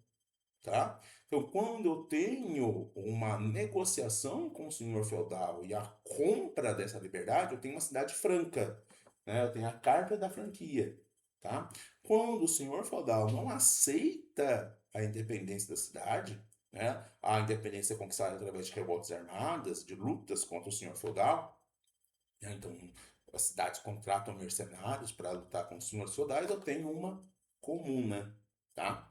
Tá? Então, quando eu tenho uma negociação com o senhor feudal e a compra dessa liberdade, eu tenho uma cidade franca, né? Eu tenho a carta da franquia, tá? Quando o senhor feudal não aceita a independência da cidade, né? A independência é conquistada através de revoltas armadas, de lutas contra o senhor feudal, né? Então as cidades contratam mercenários para lutar contra os senhores feudais, eu tenho uma comuna, tá?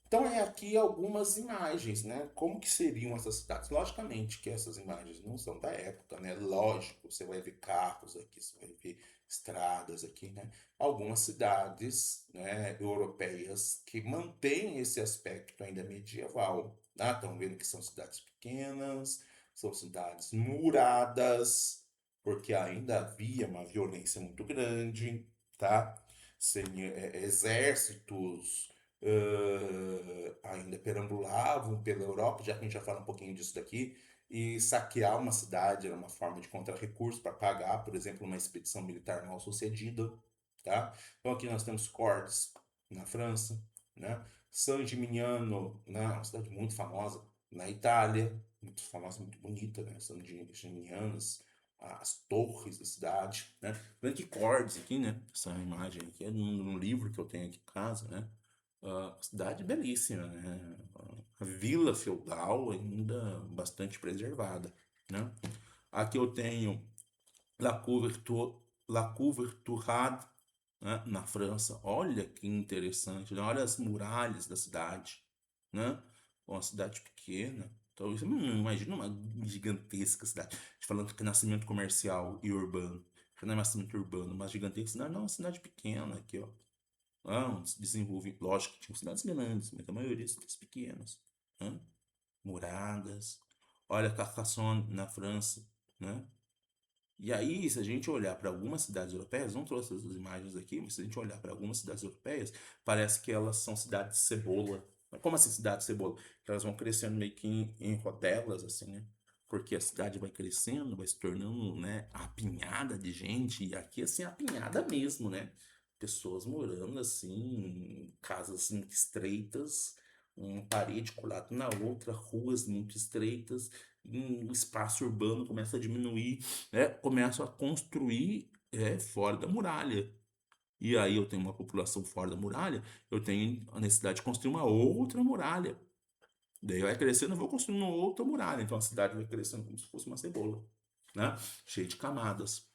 Então é aqui algumas imagens, né? Como que seriam essas cidades? Logicamente que essas imagens não são da época, né? Lógico, você vai ver carros aqui, você vai ver estradas aqui, né? Algumas cidades, né, europeias que mantêm esse aspecto ainda medieval, tá? Estão vendo que são cidades pequenas, são cidades muradas, porque ainda havia uma violência muito grande, tá? Sem exércitos ainda perambulavam pela Europa, já que a gente já fala um pouquinho disso daqui, e saquear uma cidade era uma forma de encontrar recursos para pagar, por exemplo, uma expedição militar mal sucedida, tá? Então aqui nós temos Cordes, na França, né? San Gimignano, né? Uma cidade muito famosa na Itália, muito famosa, muito bonita, né? San Gimignano, as torres da cidade, né? Vendo que Cordes aqui, né? Essa imagem aqui é num livro que eu tenho aqui em casa, né? Cidade belíssima, né? A vila feudal ainda bastante preservada, né? Aqui eu tenho La Couverturade, né? Na França. Olha que interessante, né? Olha as muralhas da cidade, né? Uma cidade pequena. Então, isso, imagina uma gigantesca cidade. Falando que nascimento comercial e urbano. Não é nascimento urbano, mas gigantesca cidade. Não, é uma cidade pequena aqui, ó. Ah, se desenvolve, lógico que tinham cidades grandes, mas a maioria cidades pequenas, né? Muradas. Olha Carcassonne na França, né? E aí, se a gente olhar para algumas cidades europeias, não trouxe essas imagens aqui, mas se a gente olhar para algumas cidades europeias, parece que elas são cidades de cebola. Mas como assim cidades de cebola? Que elas vão crescendo meio que em rodelas, assim, né? Porque a cidade vai crescendo, vai se tornando, né, apinhada de gente, e aqui, assim, apinhada mesmo, né? Pessoas morando, assim, em casas muito estreitas, uma parede colada na outra, ruas muito estreitas, o espaço urbano começa a diminuir, né, começam a construir fora da muralha. E aí eu tenho uma população fora da muralha, eu tenho a necessidade de construir uma outra muralha. Daí vai crescendo, eu vou construindo uma outra muralha. Então a cidade vai crescendo como se fosse uma cebola, né? Cheia de camadas,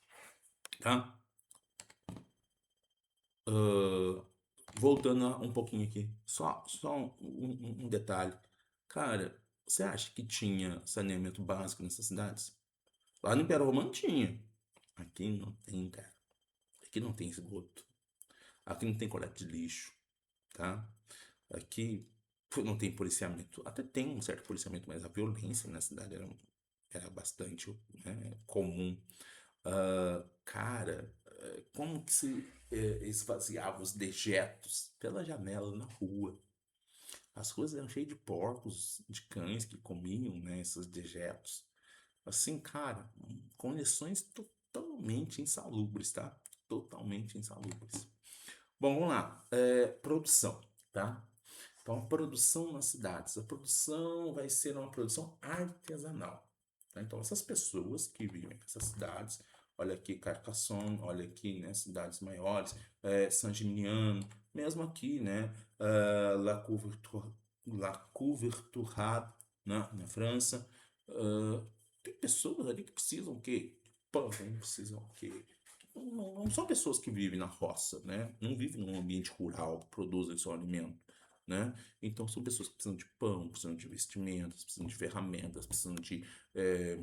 tá? Ah, voltando um pouquinho aqui, só um detalhe. Cara, você acha que tinha saneamento básico nessas cidades? Lá no Império Romano tinha. Aqui não tem, cara. Aqui não tem esgoto. Aqui não tem coleta de lixo, tá? Aqui não tem policiamento. Até tem um certo policiamento, mas a violência na cidade era bastante, né, comum. Cara, como que se esvaziava os dejetos pela janela na rua? as ruas eram cheias de porcos, de cães que comiam, né, esses dejetos. Assim, cara, condições totalmente insalubres, tá? Totalmente insalubres. Bom, vamos lá. Produção, tá? Então, a produção nas cidades. A produção vai ser uma produção artesanal, tá? Então, essas pessoas que vivem nessas cidades, olha aqui Carcassonne, olha aqui, né, cidades maiores, Saint-Gimignano, mesmo aqui, né, La Couverture, né, na França, ah, tem pessoas ali que precisam o quê? Pão, precisam o quê? Não são pessoas que vivem na roça, né? Não vivem num ambiente rural, produzem seu alimento, né? Então são pessoas que precisam de pão, precisam de vestimentas, precisam de ferramentas, precisam de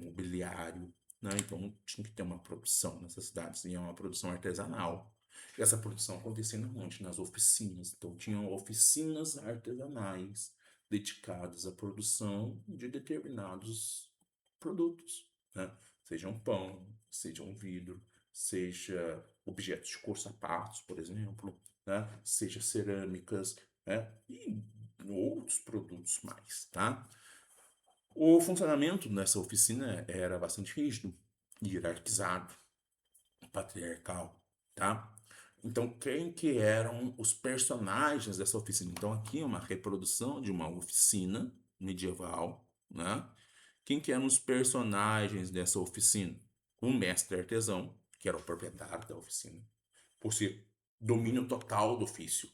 mobiliário, né? Então tinha que ter uma produção nessas cidades, e é uma produção artesanal. E essa produção acontecia onde? Nas oficinas. Então tinham oficinas artesanais dedicadas à produção de determinados produtos, né? Seja um pão, seja um vidro, seja objetos de cor, sapatos, por exemplo, né? Seja cerâmicas, né? E outros produtos mais, tá? O funcionamento dessa oficina era bastante rígido, hierarquizado, patriarcal, tá? Então, quem que eram os personagens dessa oficina? Então, aqui é uma reprodução de uma oficina medieval, né? Quem que eram os personagens dessa oficina? O mestre artesão, que era o proprietário da oficina, por ser domínio total do ofício.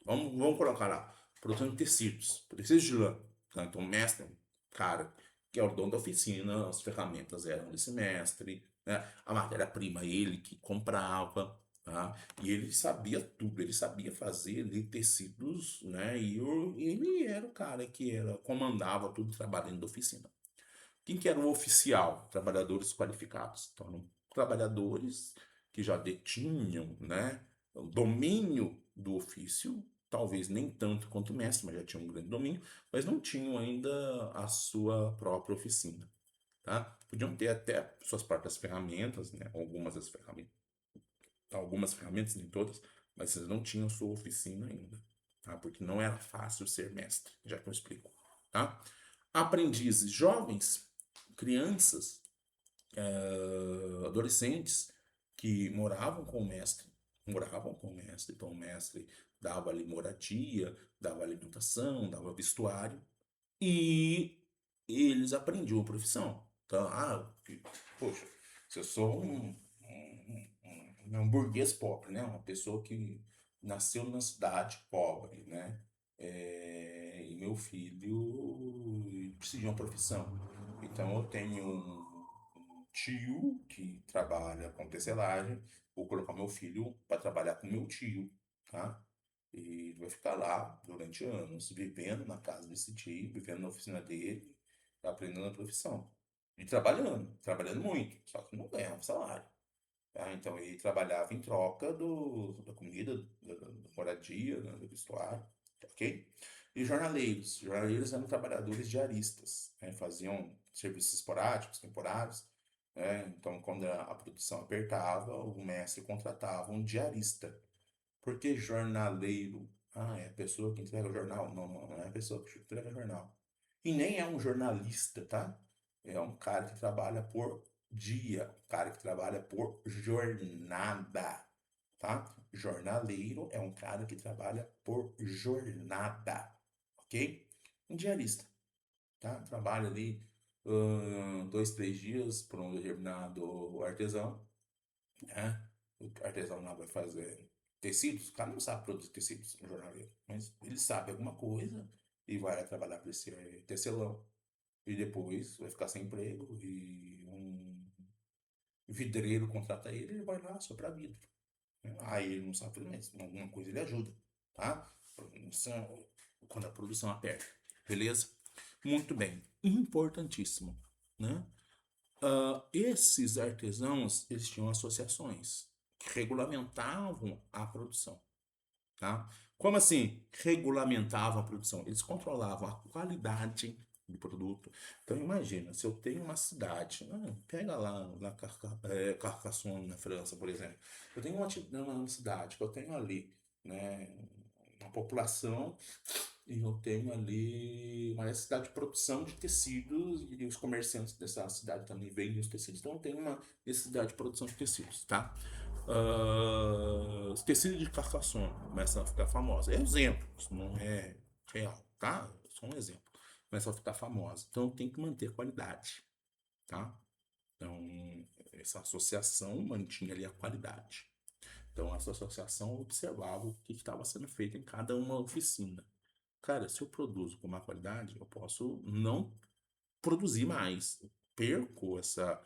Vamos colocar lá, produção de tecidos de lã, tá? Então, mestre, cara, que é o dono da oficina, as ferramentas eram desse mestre, né? A matéria-prima ele que comprava, tá? E ele sabia tudo, ele sabia fazer ali tecidos, né? Ele era o cara que comandava tudo o trabalho dentro da oficina. Quem que era o oficial? Trabalhadores qualificados. Então, eram trabalhadores que já detinham, né, o domínio do ofício, talvez nem tanto quanto o mestre, mas já tinham um grande domínio, mas não tinham ainda a sua própria oficina, tá? Podiam ter até suas próprias ferramentas, né, algumas ferramentas, nem todas, mas eles não tinham sua oficina ainda, tá? Porque não era fácil ser mestre, já que eu explico, tá? Aprendizes jovens, crianças, adolescentes que moravam com o mestre, então o mestre dava ali moradia, dava alimentação, dava vestuário, e eles aprendiam a profissão. Então, poxa, se eu sou um burguês pobre, né? Uma pessoa que nasceu numa cidade pobre, né? E meu filho precisa de uma profissão. Então eu tenho um tio que trabalha com tecelagem, vou colocar meu filho para trabalhar com meu tio, tá? E ele vai ficar lá durante anos, vivendo na casa desse tio, vivendo na oficina dele, aprendendo a profissão. E trabalhando muito, só que não ganhava salário. Tá? Então ele trabalhava em troca da comida, da moradia, né, do vestuário, ok? E jornaleiros. Jornaleiros eram trabalhadores diaristas, né? Faziam serviços esporádicos, temporários, né? Então, quando a produção apertava, o mestre contratava um diarista. Por que jornaleiro? Ah, é a pessoa que entrega o jornal. Não é a pessoa que entrega o jornal. E nem é um jornalista, tá? É um cara que trabalha por dia, um cara que trabalha por jornada, tá? Jornaleiro é um cara que trabalha por jornada, ok? Um diarista, tá? Trabalha ali 2, 3 dias por um determinado artesão, né? O artesão lá vai fazer tecidos, o cara não sabe produzir tecidos, um jornaleiro, mas ele sabe alguma coisa e vai lá trabalhar para esse tecelão. E depois vai ficar sem emprego e um vidreiro contrata ele, ele vai lá soprar vidro, né? Aí ele não sabe fazer, mas alguma coisa ele ajuda, tá? Quando a produção aperta, beleza? Muito bem, importantíssimo, né? Esses artesãos, eles tinham associações que regulamentavam a produção, tá? Como assim regulamentavam a produção? Eles controlavam a qualidade do produto. Então imagina, se eu tenho uma cidade, pega lá Carcassonne, na França, por exemplo. Eu tenho uma cidade que eu tenho ali, né, uma população e eu tenho ali uma necessidade de produção de tecidos e os comerciantes dessa cidade também vendem os tecidos. Então eu tenho uma necessidade de produção de tecidos, tá? Os tecidos de Carcassonne começam a ficar famosos. É exemplo, isso não é real, tá? É só um exemplo. Começa a ficar famosa. Então tem que manter a qualidade, tá? Então essa associação mantinha ali a qualidade. Então essa associação observava o que estava sendo feito em cada uma oficina. Cara, se eu produzo com má qualidade, eu posso não produzir mais. Eu perco essa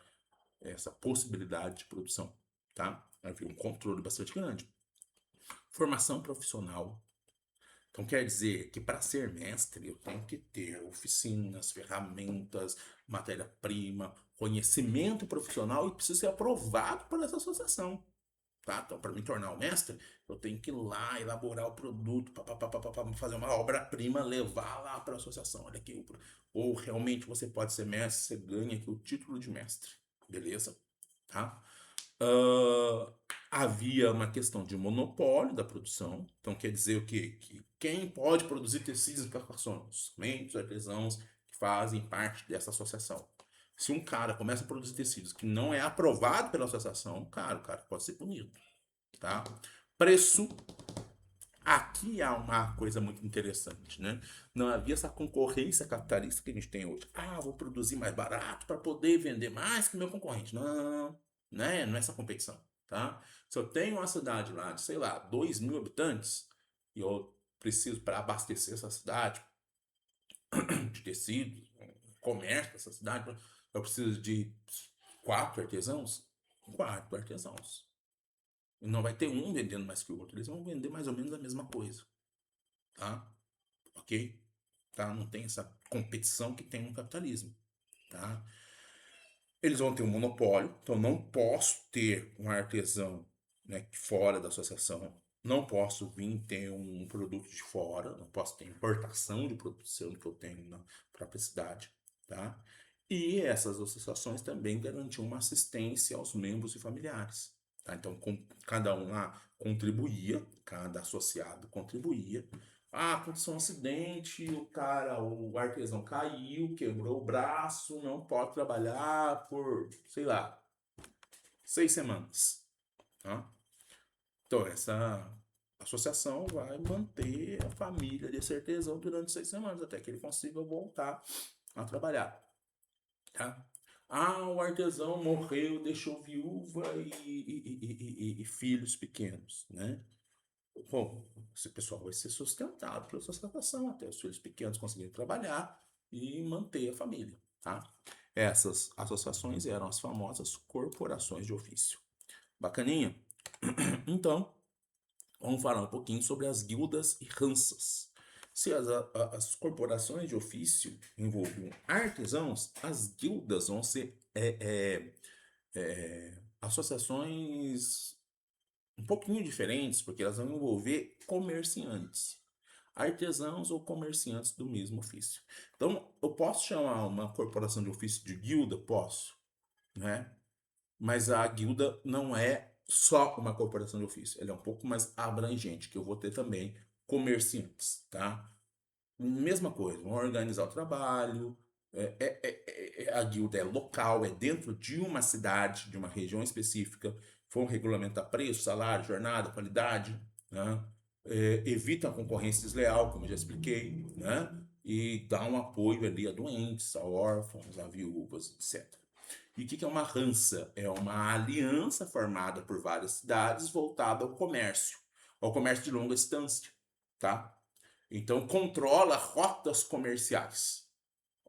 possibilidade de produção, tá? Havia um controle bastante grande. Formação profissional. Então quer dizer que para ser mestre eu tenho que ter oficinas, ferramentas, matéria-prima, conhecimento profissional e preciso ser aprovado por essa associação. Tá? Então, para me tornar um mestre, eu tenho que ir lá, elaborar o produto, fazer uma obra-prima, levar lá para a associação. Olha aqui. Ou realmente você pode ser mestre, você ganha aqui o título de mestre. Beleza? Tá? Ah, havia uma questão de monopólio da produção. Então, quer dizer o quê? Que quem pode produzir tecidos e calçações? Somente os artesãos que fazem parte dessa associação. Se um cara começa a produzir tecidos que não é aprovado pela associação, cara, o cara pode ser punido, tá? Preço. Aqui há uma coisa muito interessante, né? Não havia essa concorrência capitalista que a gente tem hoje. Ah, vou produzir mais barato para poder vender mais que meu concorrente. Não, né? Não é essa competição, tá? Se eu tenho uma cidade lá de, sei lá, 2.000 habitantes e eu preciso para abastecer essa cidade de tecido, comércio dessa cidade, eu preciso de 4 artesãos, 4 artesãos. E não vai ter um vendendo mais que o outro, eles vão vender mais ou menos a mesma coisa, tá? Ok? Tá? Não tem essa competição que tem no capitalismo, tá? Eles vão ter um monopólio, então não posso ter um artesão, né, fora da associação, não posso vir ter um produto de fora, não posso ter importação de produção que eu tenho na própria cidade, tá? E essas associações também garantiam uma assistência aos membros e familiares, tá? Então, cada um lá contribuía, cada associado contribuía. Ah, aconteceu um acidente, o artesão caiu, quebrou o braço, não pode trabalhar por, sei lá, 6 semanas, tá? Então, essa associação vai manter a família desse artesão durante 6 semanas, até que ele consiga voltar a trabalhar, tá? Ah, o artesão morreu, deixou viúva e filhos pequenos, né? Bom, esse pessoal vai ser sustentado pela sustentação até os filhos pequenos conseguirem trabalhar e manter a família, tá? Essas associações eram as famosas corporações de ofício. Bacaninha? Então, vamos falar um pouquinho sobre as guildas e ranças. Se as corporações de ofício envolviam artesãos, as guildas vão ser associações um pouquinho diferentes, porque elas vão envolver comerciantes, artesãos ou comerciantes do mesmo ofício. Então, eu posso chamar uma corporação de ofício de guilda? Posso, né? Mas a guilda não é só uma corporação de ofício, ela é um pouco mais abrangente, que eu vou ter também comerciantes, tá? Mesma coisa, vão organizar o trabalho, a guilda é local, é dentro de uma cidade, de uma região específica, vão regulamentar preço, salário, jornada, qualidade, né? Evita a concorrência desleal, como eu já expliquei, né? E dá um apoio ali a doentes, a órfãos, a viúvas, etc. E o que é uma rança? É uma aliança formada por várias cidades voltada ao comércio de longa distância, tá? Então controla rotas comerciais.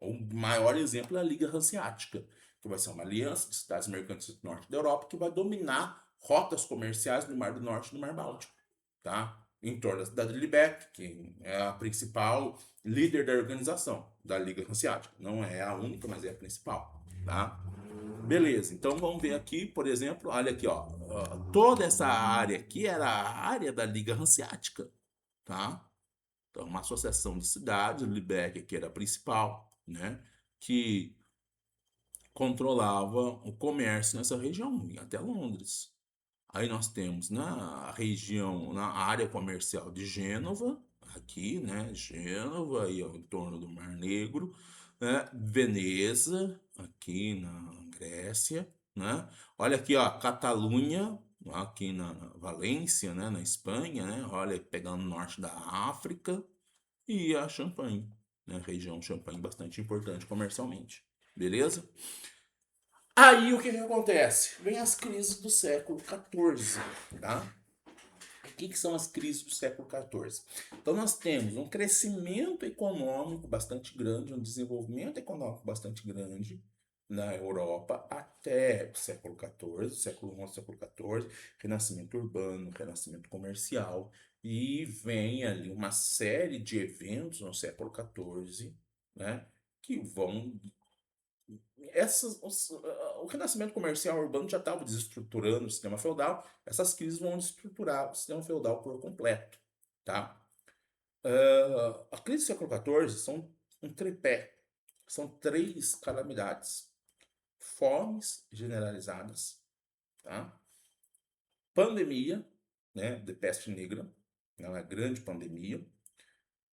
O maior exemplo é a Liga Hanseática, que vai ser uma aliança de cidades mercantis do norte da Europa que vai dominar rotas comerciais no Mar do Norte e no Mar Báltico, tá? Em torno da cidade de Lübeck, que é a principal líder da organização da Liga Hanseática. Não é a única, mas é a principal, tá? Beleza, então vamos ver aqui, por exemplo, olha aqui, ó, toda essa área aqui era a área da Liga Hanseática, tá? Então, uma associação de cidades, Lübeck, que era a principal, né, que controlava o comércio nessa região, e até Londres. Aí nós temos na região, na área comercial de Gênova, aqui, né? Gênova, aí, ó, em torno do Mar Negro, né? Veneza, aqui na Grécia, né? Olha aqui, ó, Catalunha, aqui na Valência, né? Na Espanha, né? Olha, pegando o norte da África e a Champagne, né? A região Champagne bastante importante comercialmente, beleza? Aí o que que acontece? Vem as crises do século XIV, tá? O que que são as crises do século XIV? Então nós temos um crescimento econômico bastante grande, um desenvolvimento econômico bastante grande na Europa até o século XIV, século XI, século XIV, renascimento urbano, renascimento comercial, e vem ali uma série de eventos no século XIV, né, que vão o renascimento comercial urbano já estava desestruturando o sistema feudal, essas crises vão desestruturar o sistema feudal por completo, tá? A crise do século XIV são um tripé, são três calamidades: fomes generalizadas, tá? Pandemia, né, de peste negra, né, uma grande pandemia,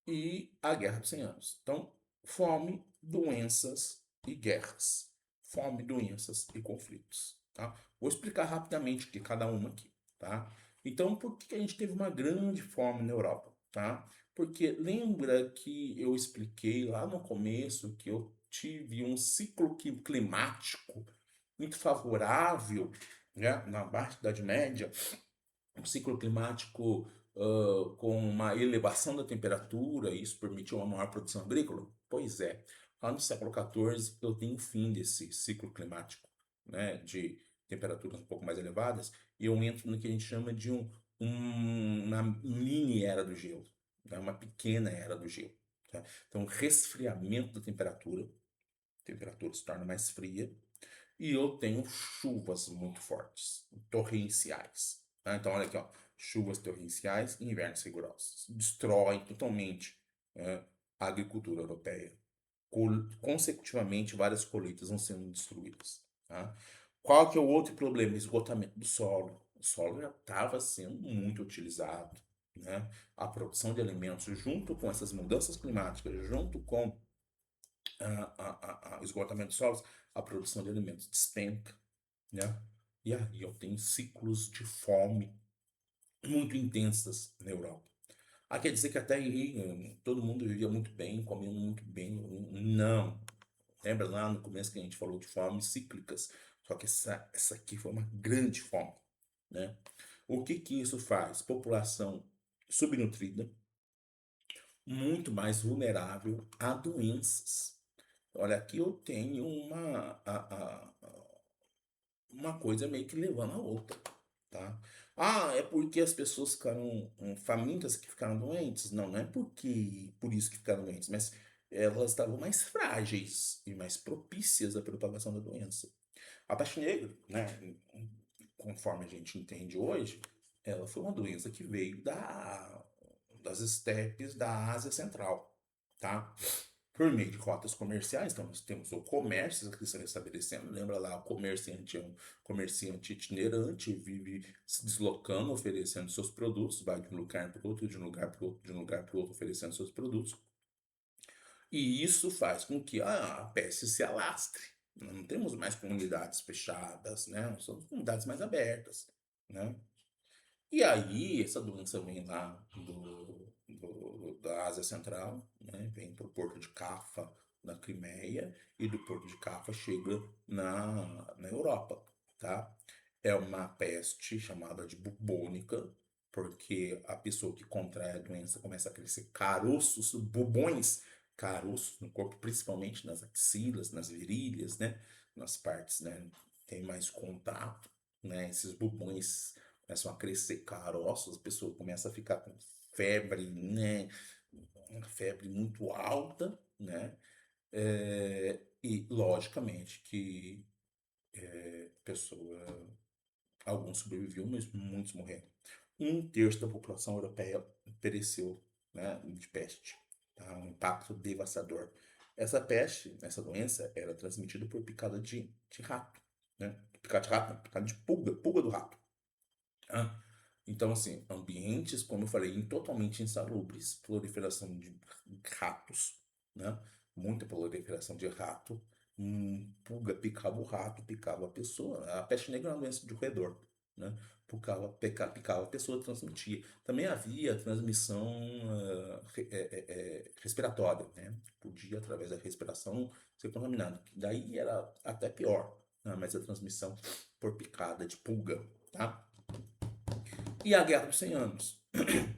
e a Guerra dos 100 Anos. Então, fome, doenças e guerras. Fome, doenças e conflitos. Tá? Vou explicar rapidamente que cada uma aqui. Tá? Então, por que a gente teve uma grande fome na Europa? Tá? Porque lembra que eu expliquei lá no começo que eu tive um ciclo climático muito favorável, né, na Baixa Idade Média, um ciclo climático com uma elevação da temperatura, e isso permitiu uma maior produção agrícola? Pois é, lá no século XIV eu tenho o fim desse ciclo climático, né, de temperaturas um pouco mais elevadas, e eu entro no que a gente chama de uma mini era do gelo, né, uma pequena era do gelo. Tá? Então, resfriamento da temperatura, a temperatura se torna mais fria, e eu tenho chuvas muito fortes, torrenciais. Tá? Então, olha aqui, ó, chuvas torrenciais e invernos rigorosos. Destroem totalmente, né, a agricultura europeia. Consecutivamente, várias colheitas vão sendo destruídas. Tá? Qual que é o outro problema? Esgotamento do solo. O solo já estava sendo muito utilizado. Né? A produção de alimentos, junto com essas mudanças climáticas, junto com esgotamento de solos, a produção de alimentos despenca, né? E aí eu tenho ciclos de fome muito intensas na Europa. Quer dizer que até aí todo mundo vivia muito bem, comendo muito bem. Não. Lembra lá no começo que a gente falou de fomes cíclicas? Só que essa aqui foi uma grande fome, né? O que que isso faz? População subnutrida, muito mais vulnerável a doenças. Olha, aqui eu tenho uma coisa meio que levando a outra, tá? É porque as pessoas ficaram famintas que ficaram doentes? Não, não é por isso que ficaram doentes, mas elas estavam mais frágeis e mais propícias à propagação da doença. A peste negra, né, conforme a gente entende hoje, ela foi uma doença que veio das estepes da Ásia Central, tá? Por meio de rotas comerciais, então nós temos o comércio que estão estabelecendo. Lembra lá, o comerciante é um comerciante itinerante, vive se deslocando, oferecendo seus produtos, vai de um lugar para o outro, de um lugar para o outro, de um lugar para o outro, oferecendo seus produtos. E isso faz com que a peste se alastre. Não temos mais comunidades fechadas, né? Nós somos comunidades mais abertas, né? E aí, essa doença vem lá da Ásia Central, né? Vem para o porto de Cafa, na Crimeia, e do porto de Cafa chega na Europa, tá? É uma peste chamada de bubônica, porque a pessoa que contrai a doença começa a crescer caroços, bubões, caroços no corpo, principalmente nas axilas, nas virilhas, né? Nas partes, né? Tem mais contato, né? Esses bubões começam a crescer caroços, a pessoa começa a ficar com febre, né? Uma febre muito alta, né? E logicamente que pessoa, alguns sobreviviam, mas muitos morreram. Um terço da população europeia pereceu, né, de peste, tá? Um impacto devastador. Essa peste, essa doença, era transmitida por picada de rato, né? Picada de rato, não, picada de pulga do rato. Tá? Então, assim, ambientes, como eu falei, totalmente insalubres, proliferação de ratos, né? Muita proliferação de rato, pulga picava o rato, picava a pessoa. A peste negra é uma doença de roedor, né? Picava a pessoa, transmitia. Também havia transmissão respiratória, né? Podia, através da respiração, ser contaminado. Daí era até pior, né? Mas a transmissão por picada de pulga, tá? E a Guerra dos 100 Anos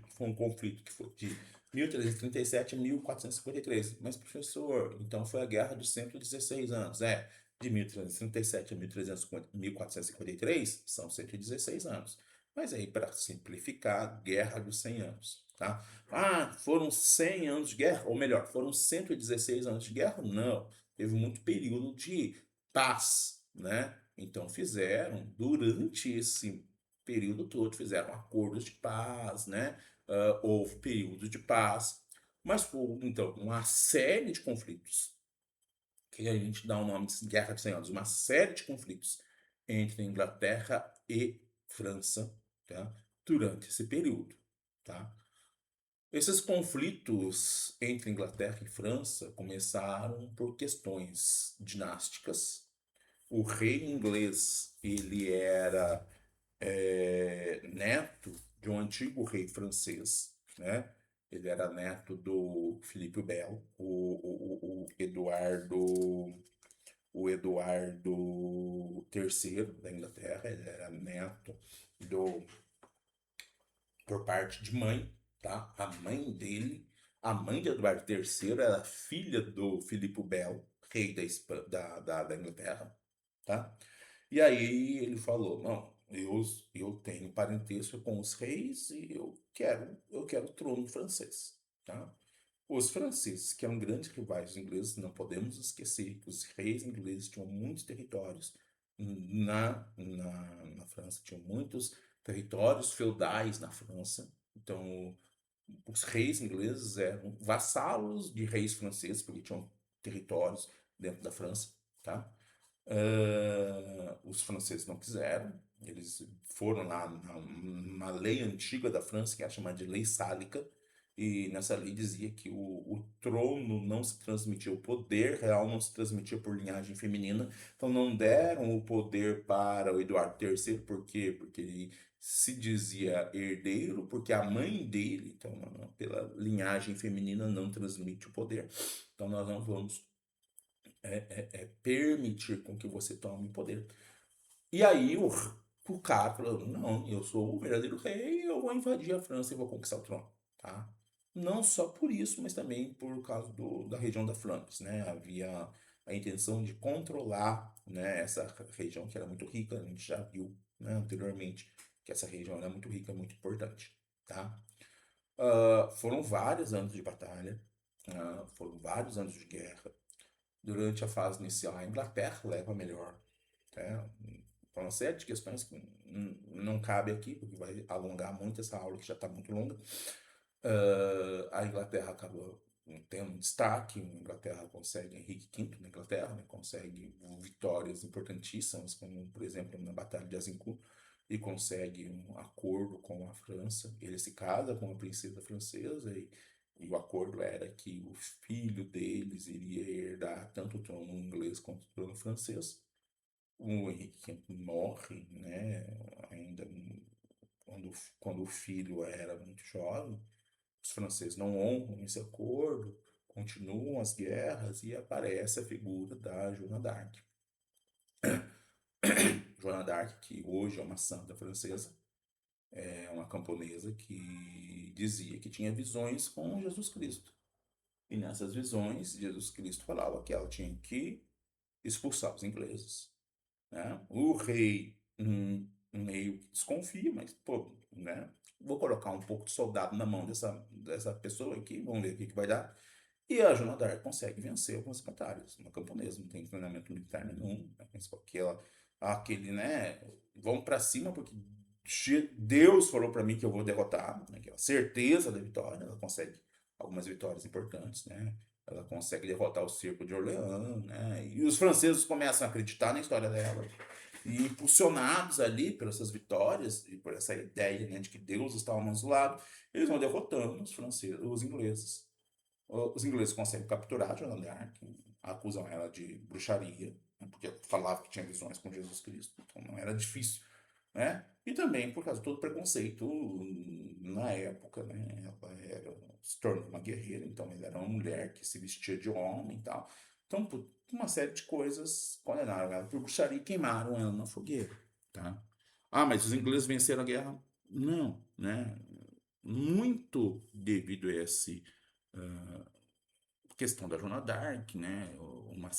foi um conflito que foi de 1337 a 1453. Mas, professor, então foi a Guerra dos 116 anos. De 1337 a 1453 são 116 anos. Mas aí, para simplificar, Guerra dos 100 Anos. Tá? Ah, foram 100 anos de guerra? Ou melhor, foram 116 anos de guerra? Não. Teve muito período de paz, né? Então fizeram, durante esse período todo, fizeram acordos de paz, né? Houve períodos de paz, mas houve, então, uma série de conflitos, que a gente dá o nome de Guerra dos 100 Anos, uma série de conflitos entre Inglaterra e França, tá? Durante esse período, tá? Esses conflitos entre Inglaterra e França começaram por questões dinásticas. O rei inglês, ele era neto de um antigo rei francês, né? Ele era neto do Filipe o Belo, o Eduardo III da Inglaterra. Ele era neto do, por parte de mãe, tá? A mãe de Eduardo III era filha do Filipe o Belo, rei da Inglaterra, tá? E aí ele falou, não, eu tenho parentesco com os reis e eu quero o trono francês, tá? Os franceses, que eram grandes rivais dos ingleses, não podemos esquecer que os reis ingleses tinham muitos territórios na França, tinham muitos territórios feudais na França. Então, os reis ingleses eram vassalos de reis franceses, porque tinham territórios dentro da França, tá? Os franceses não quiseram, eles foram lá na lei antiga da França, que é chamada de Lei Sálica, e nessa lei dizia que o trono não se transmitia, o poder real não se transmitia por linhagem feminina, então não deram o poder para o Eduardo III. Por quê? Porque ele se dizia herdeiro, porque a mãe dele, então pela linhagem feminina, não transmite o poder, então nós não vamos permitir com que você tome o poder. E aí o cara falou, não, eu sou o verdadeiro rei, eu vou invadir a França e vou conquistar o trono, tá? Não só por isso, mas também por causa da região da Flandres, né? Havia a intenção de controlar, né, essa região que era muito rica, a gente já viu, né, anteriormente que essa região era muito rica, muito importante, tá? Foram vários anos de batalha, foram vários anos de guerra. Durante a fase inicial, a Inglaterra leva melhor, né? Por uma série de questões que não cabe aqui, porque vai alongar muito essa aula que já está muito longa. A Inglaterra acaba tendo um destaque, a Inglaterra consegue, Henrique V na Inglaterra, né, consegue vitórias importantíssimas, como por exemplo na Batalha de Azincourt, e consegue um acordo com a França. Ele se casa com a princesa francesa e o acordo era que o filho deles iria herdar tanto o trono inglês quanto o trono francês. O Henrique V morre, né, ainda quando o filho era muito jovem. Os franceses não honram esse acordo, continuam as guerras e aparece a figura da Joana d'Arc. Joana d'Arc, que hoje é uma santa francesa, é uma camponesa que dizia que tinha visões com Jesus Cristo. E nessas visões, Jesus Cristo falava que ela tinha que expulsar os ingleses, né? O rei meio que desconfia, mas, pô, né? Vou colocar um pouco de soldado na mão dessa pessoa aqui, vamos ver o que que vai dar. E a Joana d'Arc consegue vencer algumas batalhas. Uma camponesa, não tem treinamento militar nenhum, né? Mas aquele, né? Vão pra cima porque Deus falou pra mim que eu vou derrotar, né? Aquela certeza da vitória. Ela consegue algumas vitórias importantes, né? Ela consegue derrotar o Circo de Orleans, né? E os franceses começam a acreditar na história dela. E impulsionados ali por essas vitórias e por essa ideia, né, de que Deus estava ao nosso lado, eles vão derrotando os franceses, os ingleses. Os ingleses conseguem capturar a Joana d'Arc, acusam ela de bruxaria, né, porque falava que tinha visões com Jesus Cristo, então não era difícil, né? E também por causa de todo o preconceito na época, né? Ela se tornou uma guerreira, então ela era uma mulher que se vestia de homem e tal. Então, por uma série de coisas, condenaram ela por bruxaria e queimaram ela na fogueira, tá? Ah, mas os ingleses venceram a guerra? Não, né? Muito devido a esse questão da Joana d'Arc, né? Uma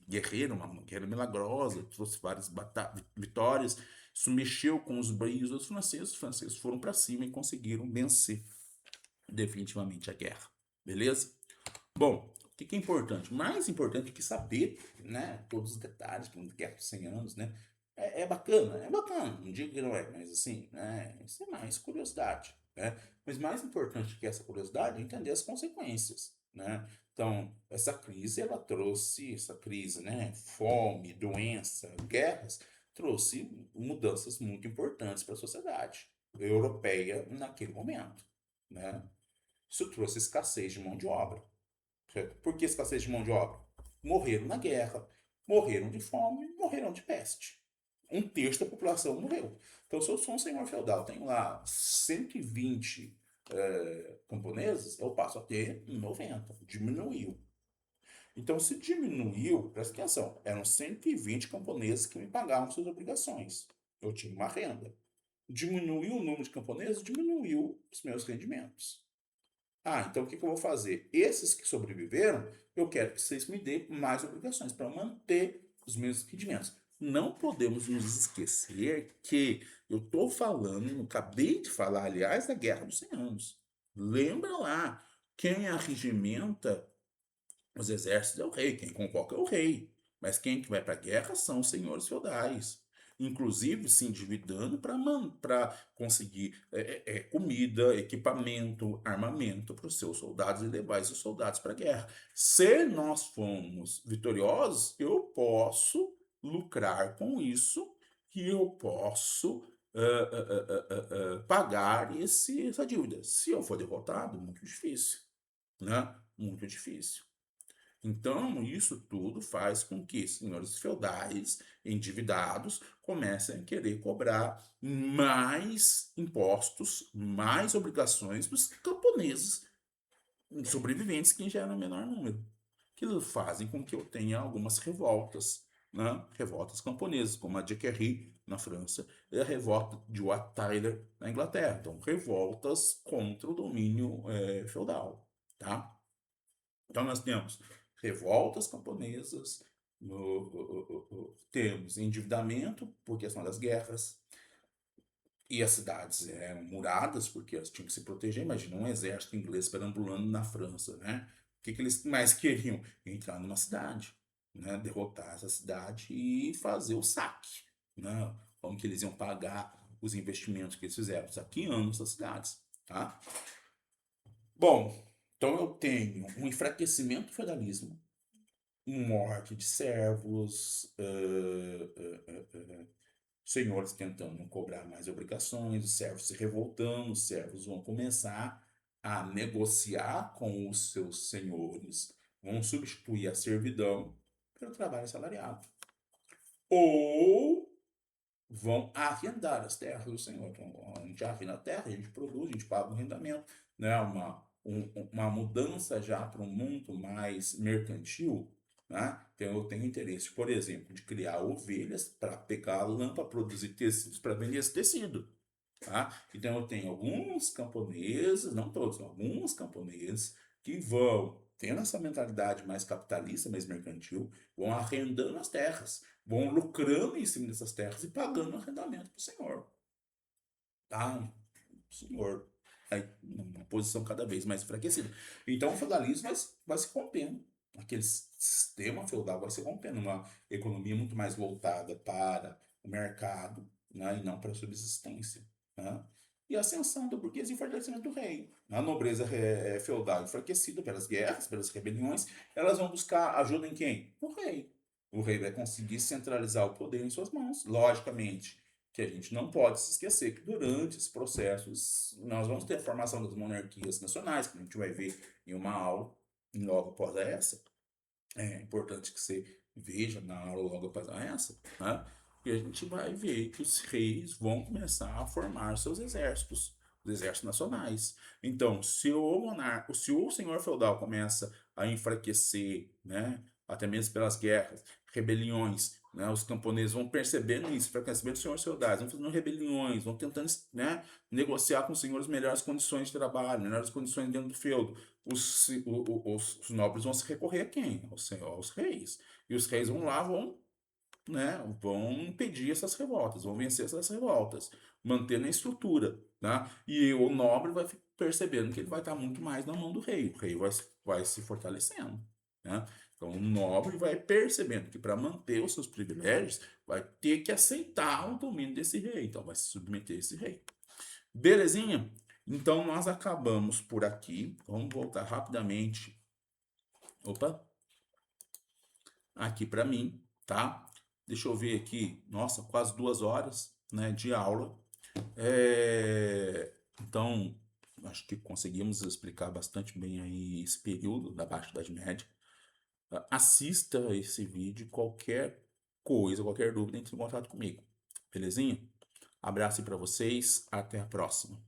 guerreira, uma guerreira milagrosa, trouxe várias vitórias, isso mexeu com os brilhos dos franceses. Os franceses foram para cima e conseguiram vencer definitivamente a guerra, beleza? Bom, o que é importante? Mais importante que saber, né? Todos os detalhes, por exemplo, Guerra dos 100 anos, né? É bacana, não digo que não é, mas assim, né? Isso é mais curiosidade, né? Mas mais importante que essa curiosidade é entender as consequências, né? Então, essa crise, né? Fome, doença, guerras, trouxe mudanças muito importantes para a sociedade europeia naquele momento, né? Isso trouxe escassez de mão de obra. Certo? Por que escassez de mão de obra? Morreram na guerra, morreram de fome, morreram de peste. Um terço da população morreu. Então, se eu sou um senhor feudal, tenho lá 120 camponeses, eu passo a ter 90. Diminuiu. Então, se diminuiu, presta atenção, eram 120 camponeses que me pagavam suas obrigações. Eu tinha uma renda. Diminuiu o número de camponeses, diminuiu os meus rendimentos. Ah, então o que que eu vou fazer? Esses que sobreviveram, eu quero que vocês me dêem mais obrigações para manter os meus rendimentos. Não podemos nos esquecer que eu estou falando, eu acabei de falar, aliás, da Guerra dos 100 Anos. Lembra lá, quem arregimenta os exércitos é o rei, quem convoca é o rei. Mas quem que vai para a guerra são os senhores feudais. Inclusive se endividando para conseguir comida, equipamento, armamento para os seus soldados e levar esses soldados para a guerra. Se nós formos vitoriosos, eu posso lucrar com isso e eu posso pagar essa dívida. Se eu for derrotado, muito difícil, né? Muito difícil. Então, isso tudo faz com que senhores feudais endividados comecem a querer cobrar mais impostos, mais obrigações dos camponeses sobreviventes, que já eram menor número, que fazem com que eu tenha algumas revoltas, né? Revoltas camponesas, como a de Querry na França e a revolta de Wat Tyler na Inglaterra. Então, revoltas contra o domínio feudal, tá? Então, nós temos revoltas camponesas, temos endividamento por questão das guerras, e as cidades eram muradas, porque elas tinham que se proteger. Imagina um exército inglês perambulando na França, né? O que que eles mais queriam? Entrar numa cidade, né? Derrotar essa cidade e fazer o saque, né? Como que eles iam pagar os investimentos que eles fizeram, saqueando essas cidades, tá? Bom, então eu tenho um enfraquecimento do feudalismo, morte de servos, senhores tentando cobrar mais obrigações, os servos se revoltando, os servos vão começar a negociar com os seus senhores, vão substituir a servidão pelo trabalho assalariado. Ou vão arrendar as terras do senhor. Então, a gente arrenda a terra, a gente produz, a gente paga um arrendamento, né? Uma mudança já para um mundo mais mercantil, né? Então, eu tenho interesse, por exemplo, de criar ovelhas para pegar lã, para produzir tecidos, para vender esse tecido. Tá? Então, eu tenho alguns camponeses, não todos, alguns camponeses que vão tendo essa mentalidade mais capitalista, mais mercantil, vão arrendando as terras, vão lucrando em cima dessas terras e pagando arrendamento para o senhor. Tá? Senhor. Aí, uma posição cada vez mais enfraquecida. Então, o feudalismo vai se rompendo. Aquele sistema feudal vai se rompendo. Uma economia muito mais voltada para o mercado, né, e não para a subsistência. Né? E a ascensão da burguesia e o fortalecimento do rei. A nobreza feudal enfraquecida pelas guerras, pelas rebeliões, elas vão buscar ajuda em quem? No rei. O rei vai conseguir centralizar o poder em suas mãos. Logicamente que a gente não pode se esquecer que durante esse processo nós vamos ter a formação das monarquias nacionais, que a gente vai ver em uma aula logo após essa. É importante que você veja na aula logo após essa, né? E a gente vai ver que os reis vão começar a formar seus exércitos, os exércitos nacionais. Então, se o monarca, se o senhor feudal começa a enfraquecer, né, até mesmo pelas guerras, rebeliões, né, os camponeses vão percebendo isso, enfraquecimento dos senhores feudais, vão fazendo rebeliões, vão tentando, né, negociar com os senhores melhores condições de trabalho, melhores condições dentro do feudo. Os nobres vão se recorrer a quem? Aos reis. E os reis vão lá, vão, né, vão impedir essas revoltas, vão vencer essas revoltas, mantendo a estrutura, tá? E o nobre vai percebendo que ele vai estar muito mais na mão do rei. O rei vai se fortalecendo, né? Então o nobre vai percebendo que para manter os seus privilégios vai ter que aceitar o domínio desse rei, então vai se submeter a esse rei. Belezinha? Então nós acabamos por aqui. Vamos voltar rapidamente. Opa, aqui para mim, tá? Deixa eu ver aqui. Nossa, quase 2 horas, né, de aula. Então, acho que conseguimos explicar bastante bem aí esse período da Baixa Idade Média. Assista esse vídeo. Qualquer coisa, qualquer dúvida, entre em contato comigo. Belezinha? Abraço aí para vocês. Até a próxima.